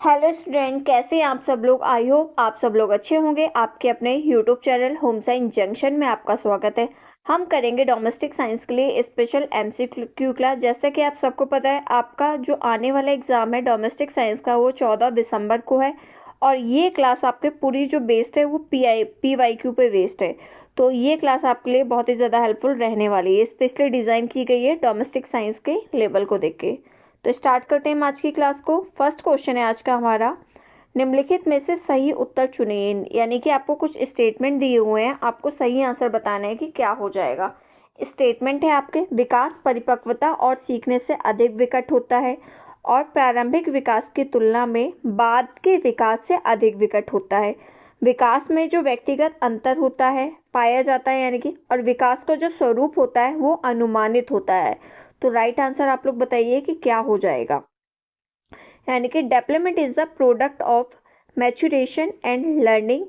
Hello student, कैसे हैं आप सब लोग। आई होप आप सब लोग अच्छे होंगे। आपके अपने YouTube channel home science junction में आपका स्वागत है। हम करेंगे डोमेस्टिक साइंस के लिए स्पेशल एमसीक्यू क्लास। जैसा कि आप सबको पता है, आपका जो आने वाला एग्जाम है डोमेस्टिक साइंस का वो 14 दिसंबर को है और ये क्लास आपके पूरी जो बेस्ड है वो PYQ पे बेस्ड है। तो ये क्लास आपके लिए बहुत ही ज़्यादा हेल्पफुल रहने वाली है। स्पेशली डिज़ाइन की गई है डोमेस्टिक साइंस के लेवल को देख के। तो स्टार्ट करते हैं आज की क्लास को। फर्स्ट क्वेश्चन है आज का हमारा, निम्नलिखित में से सही उत्तर चुनिए। यानी कि आपको कुछ स्टेटमेंट दिए हुए हैं, आपको सही आंसर बताना है कि क्या हो जाएगा। स्टेटमेंट है आपके, विकास परिपक्वता और सीखने से अधिक विकट होता है और प्रारंभिक विकास की तुलना में बाद के विकास से अधिक विकट होता है। विकास में जो व्यक्तिगत अंतर होता है पाया जाता है, यानी कि, और विकास का जो स्वरूप होता है वो अनुमानित होता है। तो राइट आंसर आप लोग बताइए कि क्या हो जाएगा। यानी कि development is the product of maturation and learning.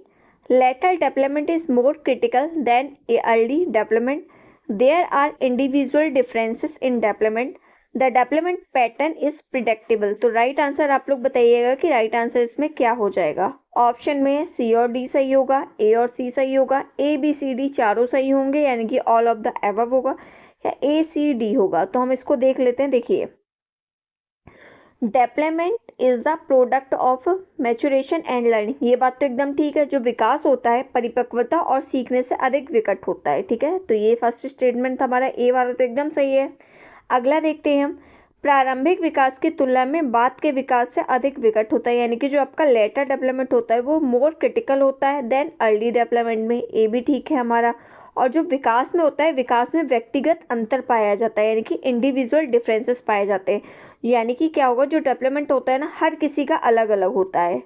Later development is more critical than early development. There are individual differences in development. The development pattern is predictable. तो राइट आंसर आप लोग बताइएगा कि राइट आंसर इसमें क्या हो जाएगा। Option में सी और डी सही होगा, ए और सी सही होगा, ए बी सी डी चारों सही होंगे, यानी कि ऑल ऑफ द एबव होगा, या ए सी डी होगा। तो हम इसको देख लेते हैं। देखिए, development is the product of maturation and learning, ये बात तो एकदम ठीक है। जो विकास होता है परिपक्वता और सीखने से अधिक विकट होता है। ठीक है, तो ये फर्स्ट स्टेटमेंट हमारा ए वाला तो एकदम सही है। अगला देखते हैं हम, प्रारंभिक विकास की तुलना में बाद के विकास से अधिक विकट होता है। यानी कि जो आपका लेटर डेवलपमेंट होता है वो मोर क्रिटिकल होता है देन अर्ली डेवलपमेंट में, ये भी ठीक है हमारा। और जो विकास में होता है, विकास में व्यक्तिगत अंतर पाया जाता है, यानी कि इंडिविजुअल डिफरेंसेस पाए जाते हैं। यानी कि क्या होगा, जो डेवलपमेंट होता है ना, हर किसी का अलग अलग होता है।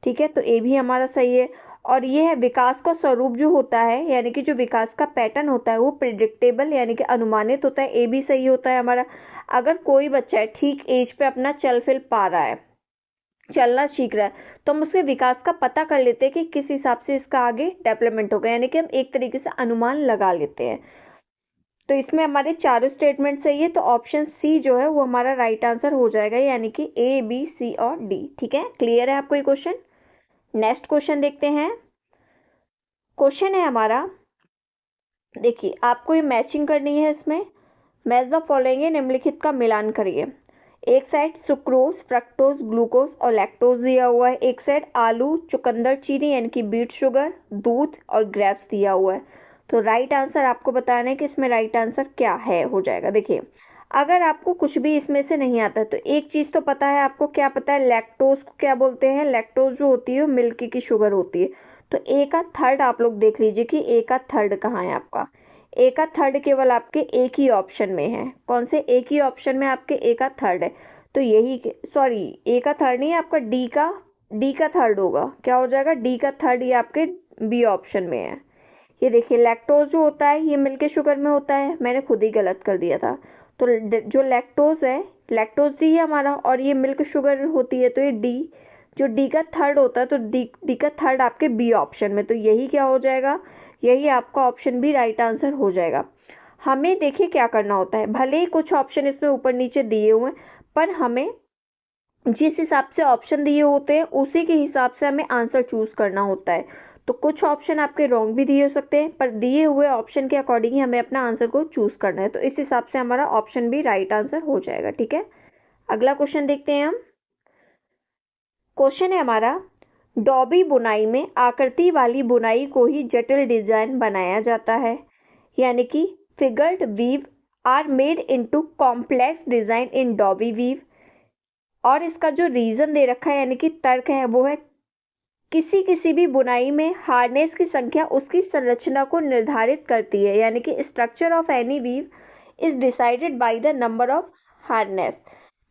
ठीक है, तो ये भी हमारा सही है। और ये है, विकास का स्वरूप जो होता है, यानी कि जो विकास का पैटर्न होता है वो प्रिडिक्टेबल यानी कि अनुमानित होता है, ये भी सही होता है हमारा। अगर कोई बच्चा है ठीक एज पे अपना चल फिर पा रहा है, चलना सीख रहा है, तो हम उसके विकास का पता कर लेते हैं कि किस हिसाब से इसका आगे डेवलपमेंट होगा, यानी कि हम एक तरीके से अनुमान लगा लेते हैं। तो इसमें हमारे चारों स्टेटमेंट सही है, तो ऑप्शन सी जो है वो हमारा राइट आंसर हो जाएगा, यानी कि ए बी सी और डी। ठीक है, क्लियर है आपको ये क्वेश्चन। नेक्स्ट क्वेश्चन देखते हैं। क्वेश्चन है हमारा, देखिए आपको ये मैचिंग करनी है। इसमें मैच द फॉलोइंग, निम्नलिखित का मिलान करिए। एक साइड सुक्रोज, फ्रक्टोज, ग्लूकोज और लैक्टोज दिया हुआ है। एक साइड आलू, चुकंदर, चीनी यानी कि बीट शुगर, दूध और ग्रेप्स दिया हुआ है। तो राइट आंसर आपको बताना है कि इसमें राइट आंसर क्या है, हो जाएगा। देखिए, अगर आपको कुछ भी इसमें से नहीं आता तो एक चीज तो पता है आपको, क्या पता है, लैक्टोज को क्या बोलते हैं। लैक्टोज जो होती है मिल्क की शुगर होती है। तो ए का थर्ड आप लोग देख लीजिए कि ए का थर्ड कहाँ है आपका। ए का थर्ड केवल आपके एक ही ऑप्शन में है। कौन से एक ही ऑप्शन में आपके ए का थर्ड है। तो यही, सॉरी, ए का थर्ड नहीं है आपका, डी का थर्ड होगा। क्या हो जाएगा, डी का थर्ड, ये आपके बी ऑप्शन में है। ये देखिए, लैक्टोज जो होता है ये मिल्क शुगर में होता है, मैंने खुद ही गलत कर दिया था। तो जो लैक्टोज है, लैक्टोज डी है हमारा, और ये मिल्क शुगर होती है, तो ये डी, जो डी का थर्ड होता है, तो डी का थर्ड आपके बी ऑप्शन में। तो यही क्या हो जाएगा, यही आपका ऑप्शन भी राइट आंसर हो जाएगा। हमें देखिए क्या करना होता है, भले ही कुछ ऑप्शन इसमें ऊपर नीचे दिए हुए हैं, पर हमें जिस हिसाब से ऑप्शन दिए होते हैं उसी के हिसाब से हमें आंसर चूज करना होता है। तो कुछ ऑप्शन आपके रॉन्ग भी दिए हो सकते हैं, पर दिए हुए ऑप्शन के अकॉर्डिंग ही हमें अपना आंसर को चूज करना है। तो इस हिसाब से हमारा ऑप्शन भी राइट आंसर हो जाएगा। ठीक है, अगला क्वेश्चन देखते हैं हम। क्वेश्चन है हमारा, डॉबी बुनाई में आकृति वाली बुनाई को ही जटिल डिजाइन बनाया जाता है। यानी कि figured weave are made into complex design in dobby weave. और इसका जो रीजन दे रखा है, यानी कि तर्क है, वो है, किसी किसी भी बुनाई में हार्नेस की संख्या उसकी संरचना को निर्धारित करती है। यानी कि structure of any weave is decided by the number of harness.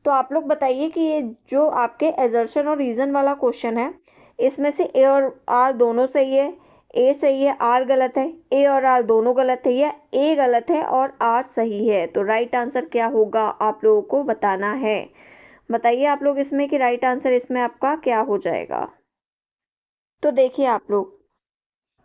तो आप लोग बताइए कि ये जो आपके एजर्शन और रीजन वाला क्वेश्चन है, इसमें से ए और आर दोनों सही है, ए सही है, आर गलत है, ए और आर दोनों गलत है, या ए गलत है और आर सही है। तो राइट आंसर क्या होगा आप लोगों को बताना है। बताइए आप लोग इसमें कि राइट आंसर इसमें आपका क्या हो जाएगा। तो देखिए आप लोग,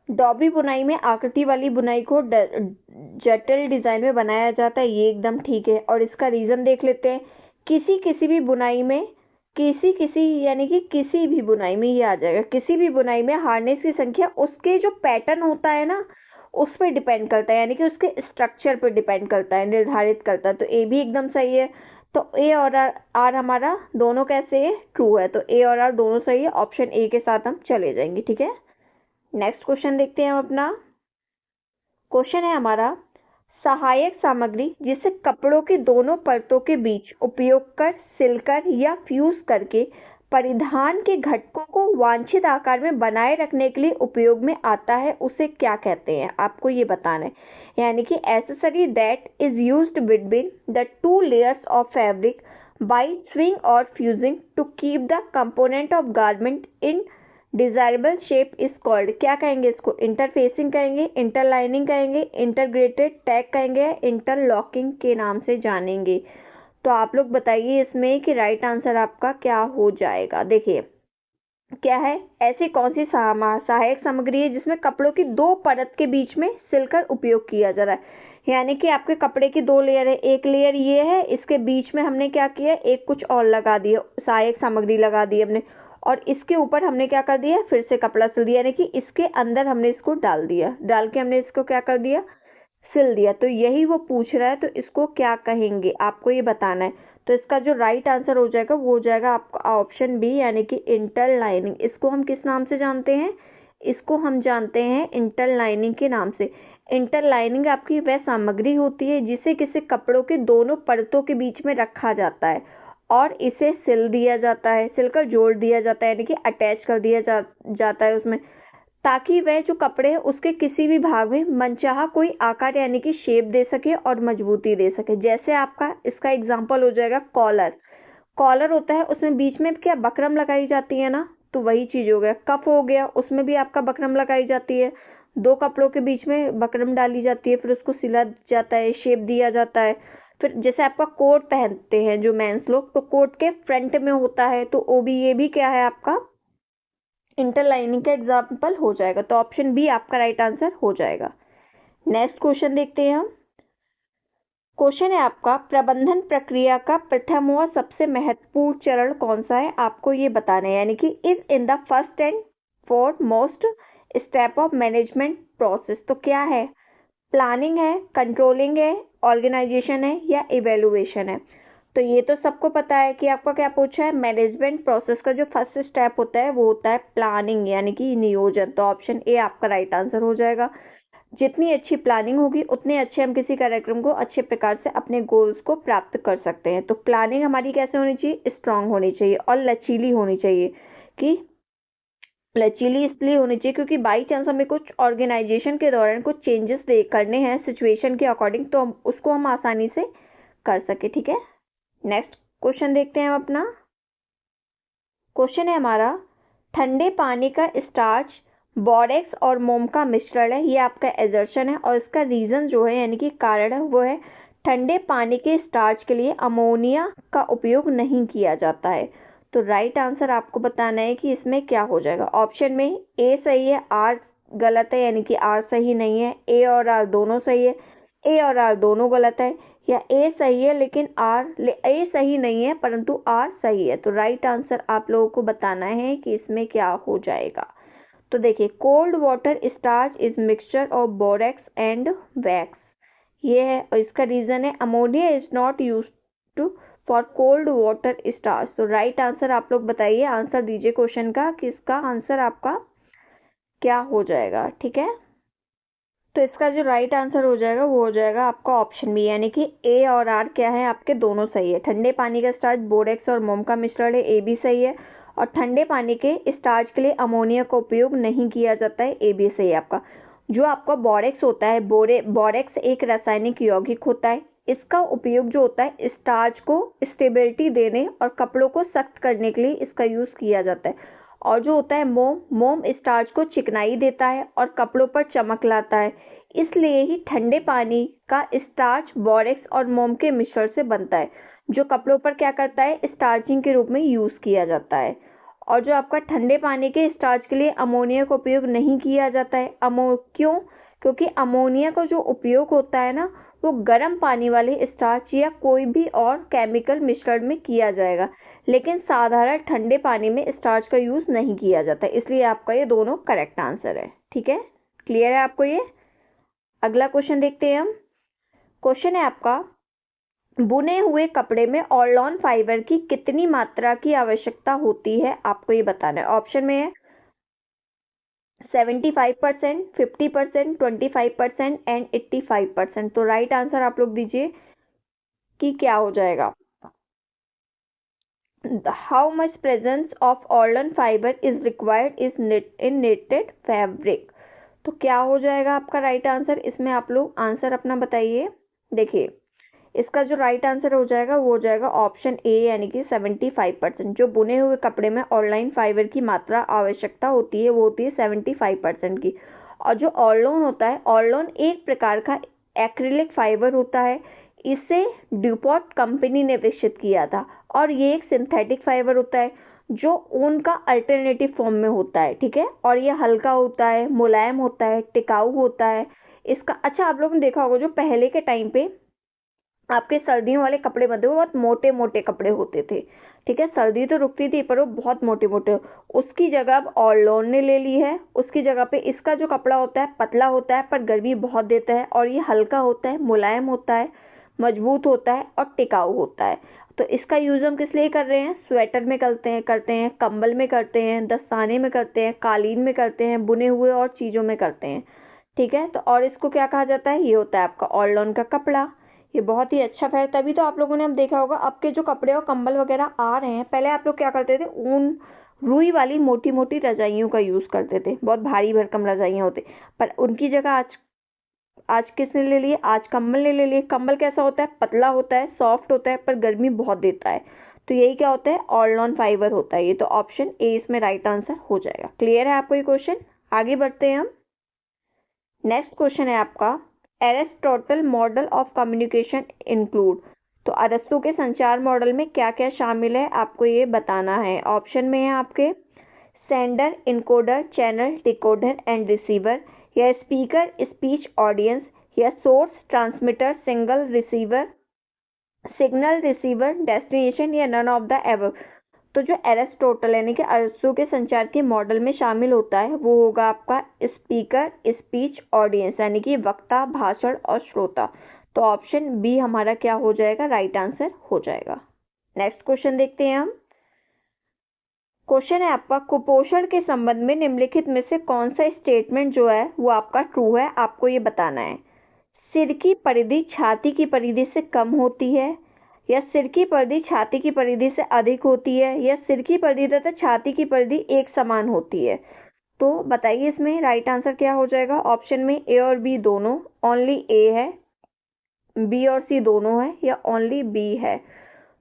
डॉबी बुनाई में आकृति वाली बुनाई को जटिल डिजाइन में बनाया जाता है, ये एकदम ठीक है। और इसका रीजन देख लेते हैं, किसी किसी भी बुनाई में किसी किसी यानी कि किसी भी बुनाई में ये आ जाएगा, किसी भी बुनाई में हार्नेस की संख्या उसके जो पैटर्न होता है ना उस पर डिपेंड करता है, यानी कि उसके स्ट्रक्चर पर डिपेंड करता है, निर्धारित करता है। तो ए भी एकदम सही है। तो ए और आर हमारा दोनों कैसे है, ट्रू है। तो ए और आर दोनों सही है, ऑप्शन ए के साथ हम चले जाएंगे। ठीक है, नेक्स्ट क्वेश्चन देखते हैं हम अपना। क्वेश्चन है हमारा, सहायक सामग्री जिसे कपड़ों की दोनों परतों के बीच उपयोग कर सिलकर या फ्यूज करके परिधान के घटकों को वांछित आकार में बनाए रखने के लिए उपयोग में आता है उसे क्या कहते हैं, आपको ये बताना है। यानी कि accessory that is used between the two layers of fabric by swing और fusing to keep the component of garment in desirable shape is called, क्या कहेंगे इसको, इंटरफेसिंग कहेंगे, इंटरलाइनिंग कहेंगे, इंटरग्रेटेड टैग कहेंगे, इंटरलॉकिंग के नाम से जानेंगे। तो आप लोग बताइए इसमें कि राइट आंसर आपका क्या हो जाएगा। देखिए क्या है, ऐसी कौन सी सहायक सामग्री है जिसमें कपड़ों की दो परत के बीच में सिलकर उपयोग किया जा रहा है। यानी कि आपके कपड़े की दो लेयर है, एक लेयर ये है, इसके बीच में हमने क्या किया, एक कुछ और लगा दिया, सहायक सामग्री लगा दी हमने, और इसके ऊपर हमने क्या कर दिया, फिर से कपड़ा सिल दिया, यानी कि इसके अंदर हमने इसको डाल दिया, डाल के हमने इसको क्या कर दिया, सिल दिया। तो यही वो पूछ रहा है, तो इसको क्या कहेंगे आपको ये बताना है। तो इसका जो राइट आंसर हो जाएगा वो हो जाएगा आपका ऑप्शन बी, यानी कि इंटरलाइनिंग। इसको हम किस नाम से जानते हैं, इसको हम जानते हैं इंटरलाइनिंग के नाम से। इंटरलाइनिंग आपकी वह सामग्री होती है जिसे किसी कपड़ों के दोनों परतों के बीच में रखा जाता है और इसे सिल दिया जाता है, सिलकर जोड़ दिया जाता है, यानी कि अटैच कर दिया जाता है उसमें, ताकि वह जो कपड़े हैं उसके किसी भी भाग में मनचाहा कोई आकार यानी कि शेप दे सके और मजबूती दे सके। जैसे आपका इसका एग्जांपल हो जाएगा कॉलर, कॉलर होता है उसमें बीच में क्या बकरम लगाई जाती है ना, तो वही चीज हो गया। कफ हो गया, उसमें भी आपका बकरम लगाई जाती है, दो कपड़ों के बीच में बकरम डाली जाती है, फिर उसको सिला जाता है, शेप दिया जाता है। फिर जैसे आपका कोट पहनते हैं जो मेंस लोग, तो कोट के फ्रंट में होता है, तो वो भी, ये भी क्या है आपका इंटरलाइनिंग का एग्जाम्पल हो जाएगा। तो ऑप्शन बी आपका राइट आंसर हो जाएगा। नेक्स्ट क्वेश्चन देखते हैं हम। क्वेश्चन है आपका, प्रबंधन प्रक्रिया का प्रथम और सबसे महत्वपूर्ण चरण कौन सा है, आपको ये बताना है। यानी कि is in the first and foremost step of management process. तो क्या है, प्लानिंग है, कंट्रोलिंग है, ऑर्गेनाइजेशन है या इवेलुएशन है। तो ये तो सबको पता है कि आपका क्या पूछा है, मैनेजमेंट प्रोसेस का जो फर्स्ट स्टेप होता है वो होता है प्लानिंग यानी कि नियोजन। तो ऑप्शन ए आपका राइट आंसर हो जाएगा। जितनी अच्छी प्लानिंग होगी उतने अच्छे हम किसी कार्यक्रम को अच्छे प्रकार से अपने गोल्स को प्राप्त कर सकते हैं। तो प्लानिंग हमारी कैसे होनी चाहिए, स्ट्रांग होनी चाहिए और लचीली होनी चाहिए। कि लचीली इसलिए होनी चाहिए क्योंकि बाई चांस हमें कुछ ऑर्गेनाइजेशन के दौरान कुछ चेंजेस करने हैं सिचुएशन के अकॉर्डिंग, तो उसको हम आसानी से कर सके। ठीक है, नेक्स्ट क्वेश्चन देखते हैं हम अपना। क्वेश्चन है हमारा, ठंडे पानी का स्टार्च बोरेक्स और मोम का मिश्रण है, ये आपका एजर्शन है, और इसका रीजन जो है यानी कि कारण है वो है ठंडे पानी के स्टार्च के लिए अमोनिया का उपयोग नहीं किया जाता है। तो राइट आंसर आपको बताना है कि इसमें क्या हो जाएगा। ऑप्शन में ए सही है, आर गलत है, यानी कि आर सही नहीं है, ए और आर दोनों सही है, ए और आर दोनों गलत है, या ए सही है लेकिन ए सही नहीं है परंतु आर सही है। तो राइट आंसर आप लोगों को बताना है कि इसमें क्या हो जाएगा। तो देखिए, cold water starch is mixture of borax and wax, ये है, और इसका रीजन है ammonia is not use to for cold water starch. तो राइट आंसर आप लोग बताइए, आंसर दीजिए क्वेश्चन का कि इसका आंसर आपका क्या हो जाएगा। ठीक है, तो इसका जो राइट आंसर हो जाएगा वो हो जाएगा आपका ऑप्शन बी, यानी कि ए और आर क्या है आपके दोनों सही है। ठंडे पानी का स्टार्च बोरेक्स और मोम का मिश्रण है, ए भी सही है, और ठंडे पानी के स्टार्च के लिए अमोनिया का उपयोग नहीं किया जाता है, ए भी सही है आपका। जो आपका बोरेक्स होता है, बोरेक्स एक रासायनिक यौगिक होता है, इसका उपयोग जो होता है स्टार्च को स्टेबिलिटी देने और कपड़ों को सख्त करने के लिए इसका यूज किया जाता है। और जो होता है मोम स्टार्च को चिकनाई देता है और कपड़ों पर चमक लाता है, इसलिए ही ठंडे पानी का स्टार्च बोरेक्स और मोम के मिश्रण से बनता है, जो कपड़ों पर क्या करता है, स्टार्चिंग के रूप में यूज किया जाता है। और जो आपका ठंडे पानी के स्टार्च के लिए अमोनिया का उपयोग नहीं किया जाता है, क्यों, क्योंकि अमोनिया का जो उपयोग होता है ना वो गर्म पानी वाले स्टार्च या कोई भी और केमिकल मिश्रण में किया जाएगा, लेकिन साधारण ठंडे पानी में स्टार्च का यूज नहीं किया जाता, इसलिए आपका ये दोनों करेक्ट आंसर है। ठीक है, क्लियर है आपको ये। अगला क्वेश्चन देखते हैं हम। क्वेश्चन है आपका, बुने हुए कपड़े में ऑर्लॉन फाइबर की कितनी मात्रा की आवश्यकता होती है, आपको ये बताना है। ऑप्शन में है 75%, 50%, 25% एंड 85%। तो राइट आंसर आप लोग दीजिए कि क्या हो जाएगा। How much presence of Orlon fiber is required in netted fabric. तो क्या हो जाएगा आपका राइट आंसर, इसमें आप लोग आंसर अपना बताइए। देखिए, इसका जो राइट आंसर हो जाएगा वो हो जाएगा ऑप्शन ए, यानी कि 75%। जो बुने हुए कपड़े में ऑर्लाइन फाइबर की मात्रा आवश्यकता होती है वो होती है 75% की। और जो ऑर्लोन होता है, ऑर्लोन एक प्रकार का एक्रिलिक फाइबर होता है। इसे ड्यूपॉन्ट कंपनी ने विकसित किया था और ये एक सिंथेटिक फाइबर होता है जो ऊन का अल्टरनेटिव फॉर्म में होता है। ठीक है, और ये हल्का होता है, मुलायम होता है, टिकाऊ होता है इसका। अच्छा, आप लोगों ने देखा होगा जो पहले के टाइम पे आपके सर्दियों वाले कपड़े बनते, वो बहुत मोटे मोटे कपड़े होते थे। ठीक है, सर्दी तो रुकती थी पर वो बहुत मोटे मोटे, उसकी जगह अब ऑर्लोन ने ले ली है। उसकी जगह पे इसका जो कपड़ा होता है पतला होता है पर गर्मी बहुत देता है, और ये हल्का होता है, मुलायम होता है, मजबूत होता है और टिकाऊ होता है। तो इसका यूज हम किस लिए कर रहे हैं, स्वेटर में करते हैं, कंबल में करते हैं, दस्ताने में करते हैं, कालीन में करते हैं, बुने हुए और चीजों में करते हैं। ठीक है, तो और इसको क्या कहा जाता है, ये होता है आपका ऑर्लोन का कपड़ा। ये बहुत ही अच्छा है, तभी तो आप लोगों ने अब देखा होगा अब के जो कपड़े और कंबल वगैरह आ रहे हैं, पहले आप लोग क्या करते थे, ऊन रुई वाली मोटी मोटी रजाइयों का यूज करते थे, बहुत भारी भरकम रजाइयां होती, पर उनकी जगह आज आज किसने ले लिए, आज कंबल ने ले लिए। कंबल कैसा होता है, पतला होता है, सॉफ्ट होता है पर गर्मी बहुत देता है। तो यही क्या होता है, ऑर्लॉन फाइबर होता है ये। तो ऑप्शन ए इसमें राइट आंसर हो जाएगा। क्लियर है आपको ये क्वेश्चन। आगे बढ़ते हैं हम। नेक्स्ट क्वेश्चन है आपका, Aristotle model of communication include. तो अरस्तु के संचार मॉडल में क्या क्या शामिल है, आपको ये बताना है। ऑप्शन में है आपके sender, encoder, channel, decoder and receiver, या स्पीकर, स्पीच ऑडियंस, या source, transmitter, single receiver, signal receiver, destination, या नन ऑफ द एबव। तो जो एरिस्टोटल यानी कि अरस्तु के संचार के मॉडल में शामिल होता है वो होगा आपका स्पीकर, स्पीच, ऑडियंस यानी कि वक्ता, भाषण और श्रोता। तो ऑप्शन बी हमारा क्या हो जाएगा, राइट आंसर हो जाएगा। नेक्स्ट क्वेश्चन देखते हैं हम। क्वेश्चन है आपका, कुपोषण के संबंध में निम्नलिखित में से कौन सा स्टेटमेंट जो है वो आपका ट्रू है, आपको ये बताना है। सिर की परिधि छाती की परिधि से कम होती है, या सिर की परिधि छाती की परिधि से अधिक होती है, या सिर की परिधि तथा छाती की परिधि एक समान होती है। तो बताइए इसमें राइट आंसर क्या हो जाएगा। ऑप्शन में ए और बी दोनों, ओनली ए है, बी और सी दोनों है, या ओनली बी है।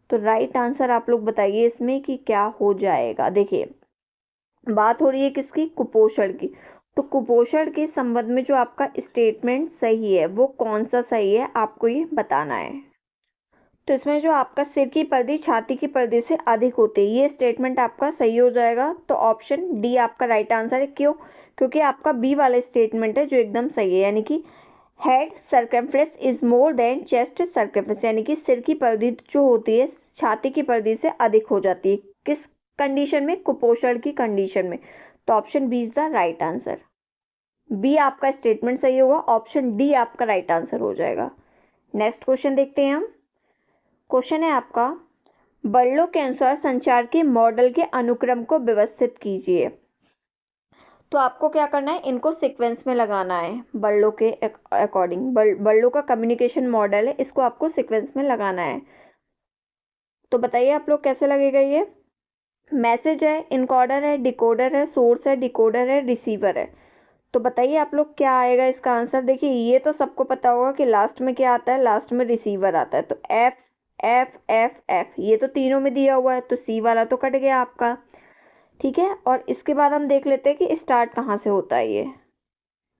तो राइट आंसर आप लोग बताइए इसमें कि क्या हो जाएगा। देखिए, बात हो रही है किसकी, कुपोषण की। तो कुपोषण के संबंध में जो आपका स्टेटमेंट सही है वो कौन सा सही है, आपको ये बताना है। तो इसमें जो आपका सिर की परिधि छाती की परिधि से अधिक होती है, ये स्टेटमेंट आपका सही हो जाएगा। तो ऑप्शन डी आपका राइट आंसर है। क्यों, क्योंकि आपका बी वाला स्टेटमेंट है जो एकदम सही है, यानी कि head circumflex is more than chest circumflex, यानी कि सिर की परिधि जो होती है छाती की परिधि से अधिक हो जाती है। किस कंडीशन में, कुपोषण की कंडीशन में। तो option B is the right answer. B आपका स्टेटमेंट सही होगा, ऑप्शन डी आपका राइट आंसर हो जाएगा। नेक्स्ट क्वेश्चन देखते हैं हम। क्वेश्चन है आपका, बर्लो के अनुसार संचार के मॉडल के अनुक्रम को व्यवस्थित कीजिए। तो आपको क्या करना है, इनको सीक्वेंस में लगाना है बर्लो के अकॉर्डिंग। बर्लो का कम्युनिकेशन मॉडल है, इसको आपको सीक्वेंस में लगाना है। तो बताइए आप लोग कैसे लगेगा ये। मैसेज है, इनकोडर है, डिकोडर है, सोर्स है, डिकोडर है, रिसीवर है। तो बताइए आप लोग क्या आएगा इसका आंसर। देखिए, ये तो सबको पता होगा कि लास्ट में क्या आता है, लास्ट में रिसीवर आता है। तो एफ एफ एफ एफ, ये तो तीनों में दिया हुआ है, तो सी वाला तो कट गया आपका। ठीक है, और इसके बाद हम देख लेते हैं कि स्टार्ट कहाँ से होता है ये।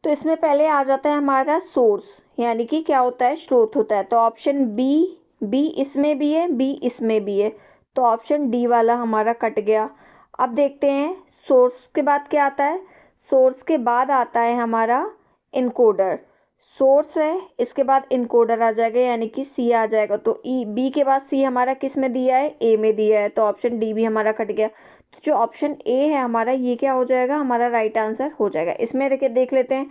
तो इसमें पहले आ जाता है हमारा सोर्स, यानी कि क्या होता है, स्रोत होता है। तो ऑप्शन बी, बी इसमें भी है, बी इसमें भी है, तो ऑप्शन डी वाला हमारा कट गया। अब देखते हैं सोर्स के बाद क्या आता है। सोर्स के बाद आता है हमारा इनकोडर। सोर्स है, इसके बाद इनकोडर आ जाएगा यानी कि सी आ जाएगा। तो ई बी के बाद सी हमारा किस में दिया है, ए में दिया है, तो ऑप्शन डी भी हमारा कट गया। तो जो ऑप्शन ए है हमारा, ये क्या हो जाएगा, हमारा राइट आंसर हो जाएगा। इसमें देख लेते हैं,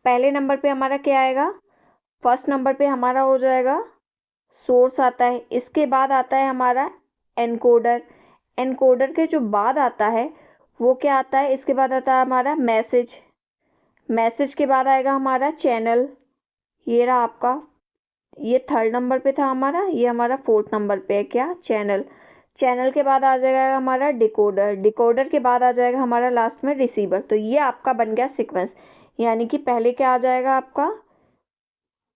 पहले नंबर पे हमारा क्या आएगा, फर्स्ट नंबर पे हमारा हो जाएगा सोर्स आता है, इसके बाद आता है हमारा एनकोडर, एनकोडर के जो बाद आता है वो क्या आता है, इसके बाद आता है हमारा मैसेज, मैसेज के बाद आएगा हमारा चैनल, ये रहा आपका, ये थर्ड नंबर पे था हमारा, ये हमारा फोर्थ नंबर पे है क्या, चैनल, चैनल के बाद आ जाएगा हमारा डिकोडर, डिकोडर के बाद आ जाएगा हमारा लास्ट में रिसीवर। तो ये आपका बन गया सीक्वेंस, यानी कि पहले क्या आ जाएगा आपका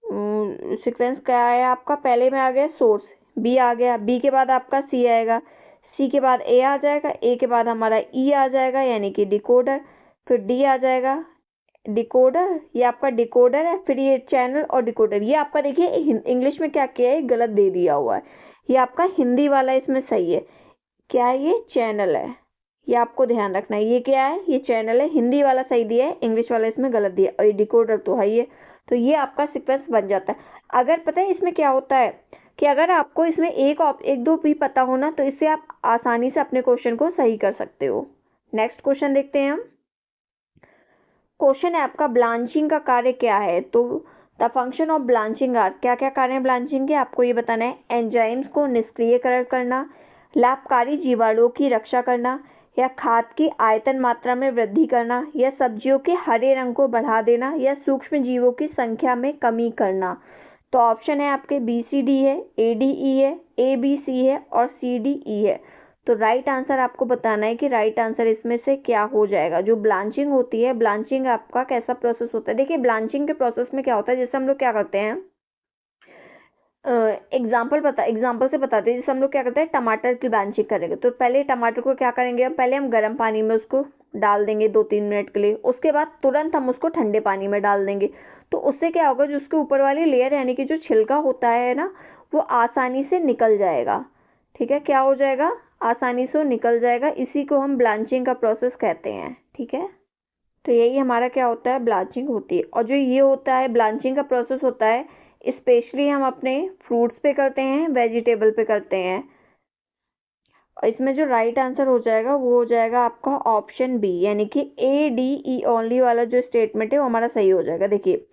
सीक्वेंस क्या है आपका, पहले में आ गया सोर्स, बी आ गया, बी के बाद आपका सी आएगा, सी के बाद ए आ जाएगा, ए के बाद हमारा ई आ जाएगा यानी कि डिकोडर, फिर डी आ जाएगा डिकोडर, ये आपका डिकोडर है, फिर ये चैनल और डिकोडर। ये आपका देखिए इंग्लिश में क्या किया है, गलत दे दिया हुआ है, ये आपका हिंदी वाला इसमें सही है, क्या है ये चैनल है, ये आपको ध्यान रखना है, ये क्या है, ये चैनल है, हिंदी वाला सही दिया है, इंग्लिश वाला इसमें गलत दिया, और ये डिकोडर तो है ये। तो ये आपका सीक्वेंस बन जाता है। अगर पता है इसमें क्या होता है कि अगर आपको इसमें एक दो भी पता हो ना, तो इससे आप आसानी से अपने क्वेश्चन को सही कर सकते हो। नेक्स्ट क्वेश्चन देखते हैं हम। क्वेश्चन है आपका ब्लांचिंग का कार्य क्या है, तो the function of blanching are, क्या क्या कार्य है ब्लांचिंग के, आपको ये बताना है। एंजाइम्स को निष्क्रियकरण करना, लाभकारी जीवाणुओं की रक्षा करना, या खाद की आयतन मात्रा में वृद्धि करना, या सब्जियों के हरे रंग को बढ़ा देना, या सूक्ष्म जीवों की संख्या में कमी करना। तो ऑप्शन है आपके बी सी डी है, ए डी ई है, ए बी सी है और सी डी ई है। तो राइट आंसर आपको बताना है कि राइट आंसर इसमें से क्या हो जाएगा। जो ब्लांचिंग होती है, ब्लांचिंग आपका कैसा प्रोसेस होता है, देखिए ब्लांचिंग के प्रोसेस में क्या होता है, जैसे हम लोग क्या करते हैं, एग्जाम्पल से बताते हैं। जैसे हम लोग क्या करते हैं, टमाटर की ब्लांचिंग करेंगे, तो पहले टमाटर को क्या करेंगे हम, पहले हम गर्म पानी में उसको डाल देंगे 2-3 मिनट के लिए, उसके बाद तुरंत हम उसको ठंडे पानी में डाल देंगे। तो उससे क्या होगा, जो उसके ऊपर वाली लेयर यानी कि जो छिलका होता है ना, वो आसानी से निकल जाएगा। ठीक है, क्या हो जाएगा, आसानी से निकल जाएगा। इसी को हम ब्लांचिंग का प्रोसेस कहते हैं। ठीक है, तो यही हमारा क्या होता है, ब्लांचिंग होती है। और जो ये होता है ब्लांचिंग का प्रोसेस होता है, स्पेशली हम अपने फ्रूट्स पे करते हैं, वेजिटेबल पे करते हैं। और इसमें जो राइट आंसर हो जाएगा वो हो जाएगा आपका ऑप्शन बी, यानी कि ए डी ई ओनली वाला जो स्टेटमेंट है वो हमारा सही हो जाएगा। देखिए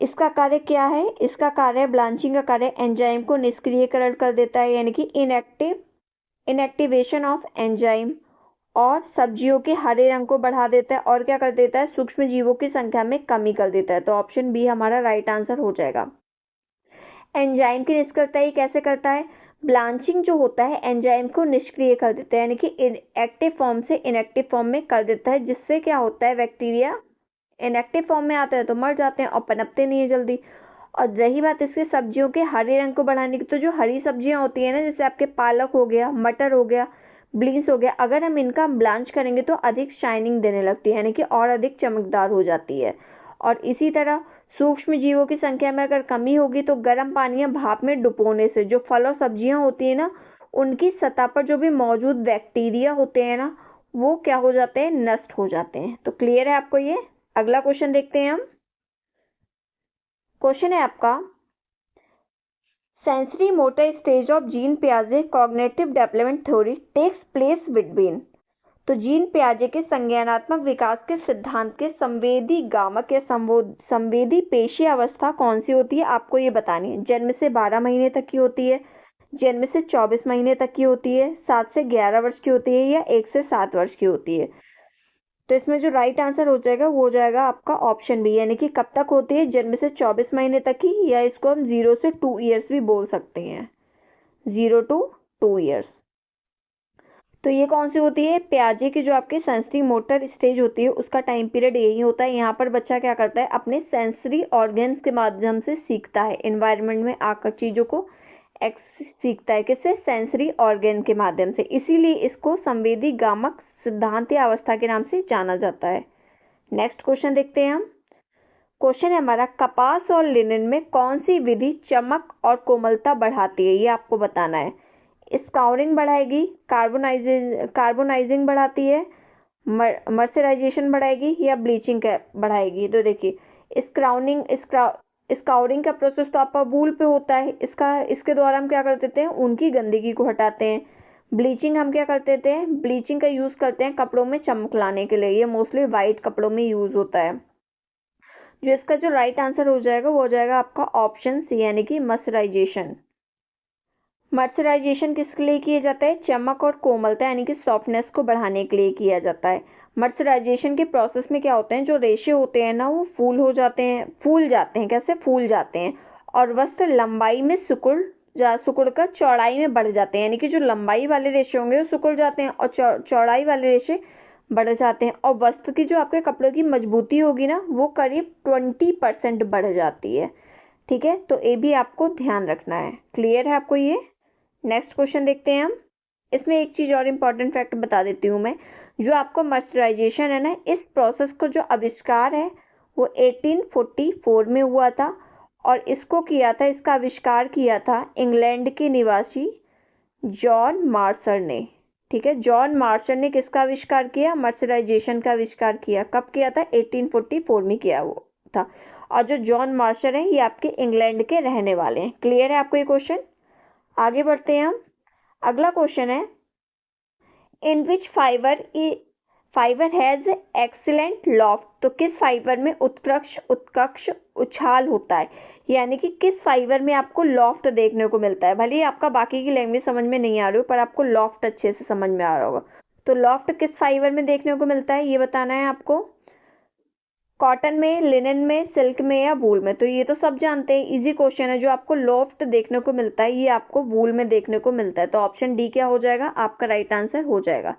इसका कार्य क्या है, इसका कार्य, ब्लांचिंग का कार्य एंजाइम को निष्क्रियकरण कर देता है, यानी कि इनएक्टिवेशन ऑफ एंजाइम, और सब्जियों के हरे रंग को बढ़ा देता है, और क्या कर देता है, सूक्ष्म जीवों की संख्या में कमी कर देता है। तो ऑप्शन बी हमारा राइट आंसर हो जाएगा। एंजाइम की निष्क्रियता कैसे करता है, ब्लांचिंग जो होता है एंजाइम को निष्क्रिय कर देता है, यानी कि एक्टिव फॉर्म से इनएक्टिव फॉर्म में कर देता है, जिससे क्या होता है, बैक्टीरिया इनएक्टिव फॉर्म में आते हैं तो मर जाते हैं और पनपते नहीं है जल्दी। और रही बात इसके सब्जियों के हरे रंग को बढ़ाने की, तो जो हरी सब्जियां होती है ना, जैसे आपके पालक हो गया, मटर हो गया, बीन्स हो गया, अगर हम इनका ब्लांच करेंगे तो अधिक शाइनिंग देने लगती है, यानी कि और अधिक चमकदार हो जाती है। और इसी तरह सूक्ष्म जीवों की संख्या में अगर कमी होगी तो गर्म पानी या भाप में डुबोने से जो फल और सब्जियां होती है ना, उनकी सतह पर जो भी मौजूद बैक्टीरिया होते हैं ना, वो क्या हो जाते हैं, नष्ट हो जाते हैं। तो क्लियर है आपको ये। अगला क्वेश्चन देखते हैं हम। क्वेश्चन है आपका, sensory motor stage of Jean पियाजे cognitive development theory takes place between. तो जीन पियाजे के संज्ञानात्मक विकास के सिद्धांत के संवेदी गामक या संवेदी पेशी अवस्था कौन सी होती है, आपको ये बतानी है। जन्म से 12 महीने तक की होती है, जन्म से 24 महीने तक की होती है, 7 से 11 वर्ष की होती है, या 1 से 7 वर्ष की होती है। तो इसमें जो राइट आंसर हो जाएगा वो हो जाएगा आपका ऑप्शन बी, यानी कि कब तक होती है, जन्म से 24 महीने तक की, या इसको हम 0 से 2 ईयर्स भी बोल सकते हैं, 0 to 2 ईयर्स। तो ये कौन सी होती है, प्याजे की जो आपके सेंसरी मोटर स्टेज होती है उसका टाइम पीरियड यही होता है। यहाँ पर बच्चा क्या करता है, अपने सेंसरी ऑर्गन्स के माध्यम से सीखता है, एनवायरनमेंट में आकर चीजों को सीखता है, किससे, सेंसरी ऑर्गन के माध्यम से, इसीलिए इसको संवेदी गामक सिद्धांत या अवस्था के नाम से जाना जाता है। नेक्स्ट क्वेश्चन देखते हैं हम। क्वेश्चन है हमारा, कपास और लिनन में कौन सी विधि चमक और कोमलता बढ़ाती है, ये आपको बताना है। स्काउरिंग बढ़ाएगी, कार्बोनाइजिंग बढ़ाती है, मर्सराइजेशन बढ़ाएगी, या ब्लीचिंग बढ़ाएगी। तो देखिए स्काउरिंग का प्रोसेस तो आपका वूल पे होता है, इसके द्वारा हम क्या कर देते हैं, उनकी गंदगी को हटाते हैं। ब्लीचिंग हम क्या करते थे, ब्लीचिंग का यूज करते हैं कपड़ों में चमक लाने के लिए, ये मोस्टली वाइट कपड़ों में यूज होता है। जो इसका जो राइट आंसर हो जाएगा वो हो जाएगा आपका ऑप्शन सी, यानी कि मर्सराइजेशन। मर्सराइजेशन किसके लिए किया जाता है, चमक और कोमलता यानी कि सॉफ्टनेस को बढ़ाने के लिए किया जाता है। मर्सराइजेशन के प्रोसेस में क्या होते हैं, जो रेशे होते हैं ना वो फूल जाते हैं, कैसे फूल जाते हैं, और वस्त्र लंबाई में सिकुड़ कर चौड़ाई में बढ़ जाते हैं, यानी कि जो लंबाई वाले रेशे होंगे वो सिकुड़ जाते हैं और चौड़ाई वाले रेशे बढ़ जाते हैं, और वस्त्र की जो आपके कपड़े की मजबूती होगी ना वो करीब 20% बढ़ जाती है। ठीक है, तो ये भी आपको ध्यान रखना है। क्लियर है आपको ये? नेक्स्ट क्वेश्चन देखते हैं हम। इसमें एक चीज और इम्पोर्टेंट फैक्ट बता देती हूँ मैं, जो आपको मर्सराइजेशन है ना, इस प्रोसेस को जो आविष्कार है वो 1844 में हुआ था, और इसका आविष्कार किया था इंग्लैंड के निवासी जॉन मार्शल ने। ठीक है, जॉन मार्शल ने किसका आविष्कार किया, मर्सराइजेशन का आविष्कार किया। कब किया था, 1844 में किया वो था। और जो जॉन मार्शल है ये आपके इंग्लैंड के रहने वाले हैं। क्लियर है आपको ये क्वेश्चन? आगे बढ़ते हैं हम। अगला क्वेश्चन है, इन विच फाइबर हैज एक्सीलेंट लॉफ्ट, तो किस फाइबर में उत्कर्ष उछाल होता है, यानी कि किस फाइबर में आपको लॉफ्ट देखने को मिलता है। भले ही आपका बाकी की लैंग्वेज समझ में नहीं आ रही हो पर आपको लॉफ्ट अच्छे से समझ में आ रहा होगा। तो लॉफ्ट किस फाइबर में देखने को मिलता है ये बताना है आपको। कॉटन में, लिनन में, सिल्क में या वूल में, तो ये तो सब जानते हैं, इजी क्वेश्चन है। जो आपको लॉफ्ट देखने को मिलता है ये आपको वूल में देखने को मिलता है, तो ऑप्शन डी क्या हो जाएगा, आपका राइट आंसर हो जाएगा।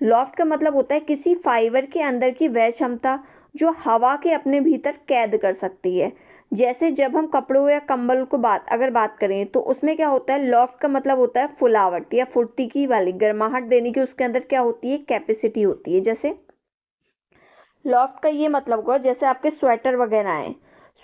लॉफ्ट का मतलब होता है किसी फाइबर के अंदर की वह क्षमता जो हवा के अपने भीतर कैद कर सकती है। जैसे जब हम कपड़ों या कंबल को अगर बात करें तो उसमें क्या होता है, लॉफ्ट का मतलब होता है फुलावट या फुर्ती वाली गर्माहट देने की उसके अंदर क्या होती है, कैपेसिटी होती है। जैसे लॉफ्ट का ये मतलब होगा, जैसे आपके स्वेटर वगैरह हैं,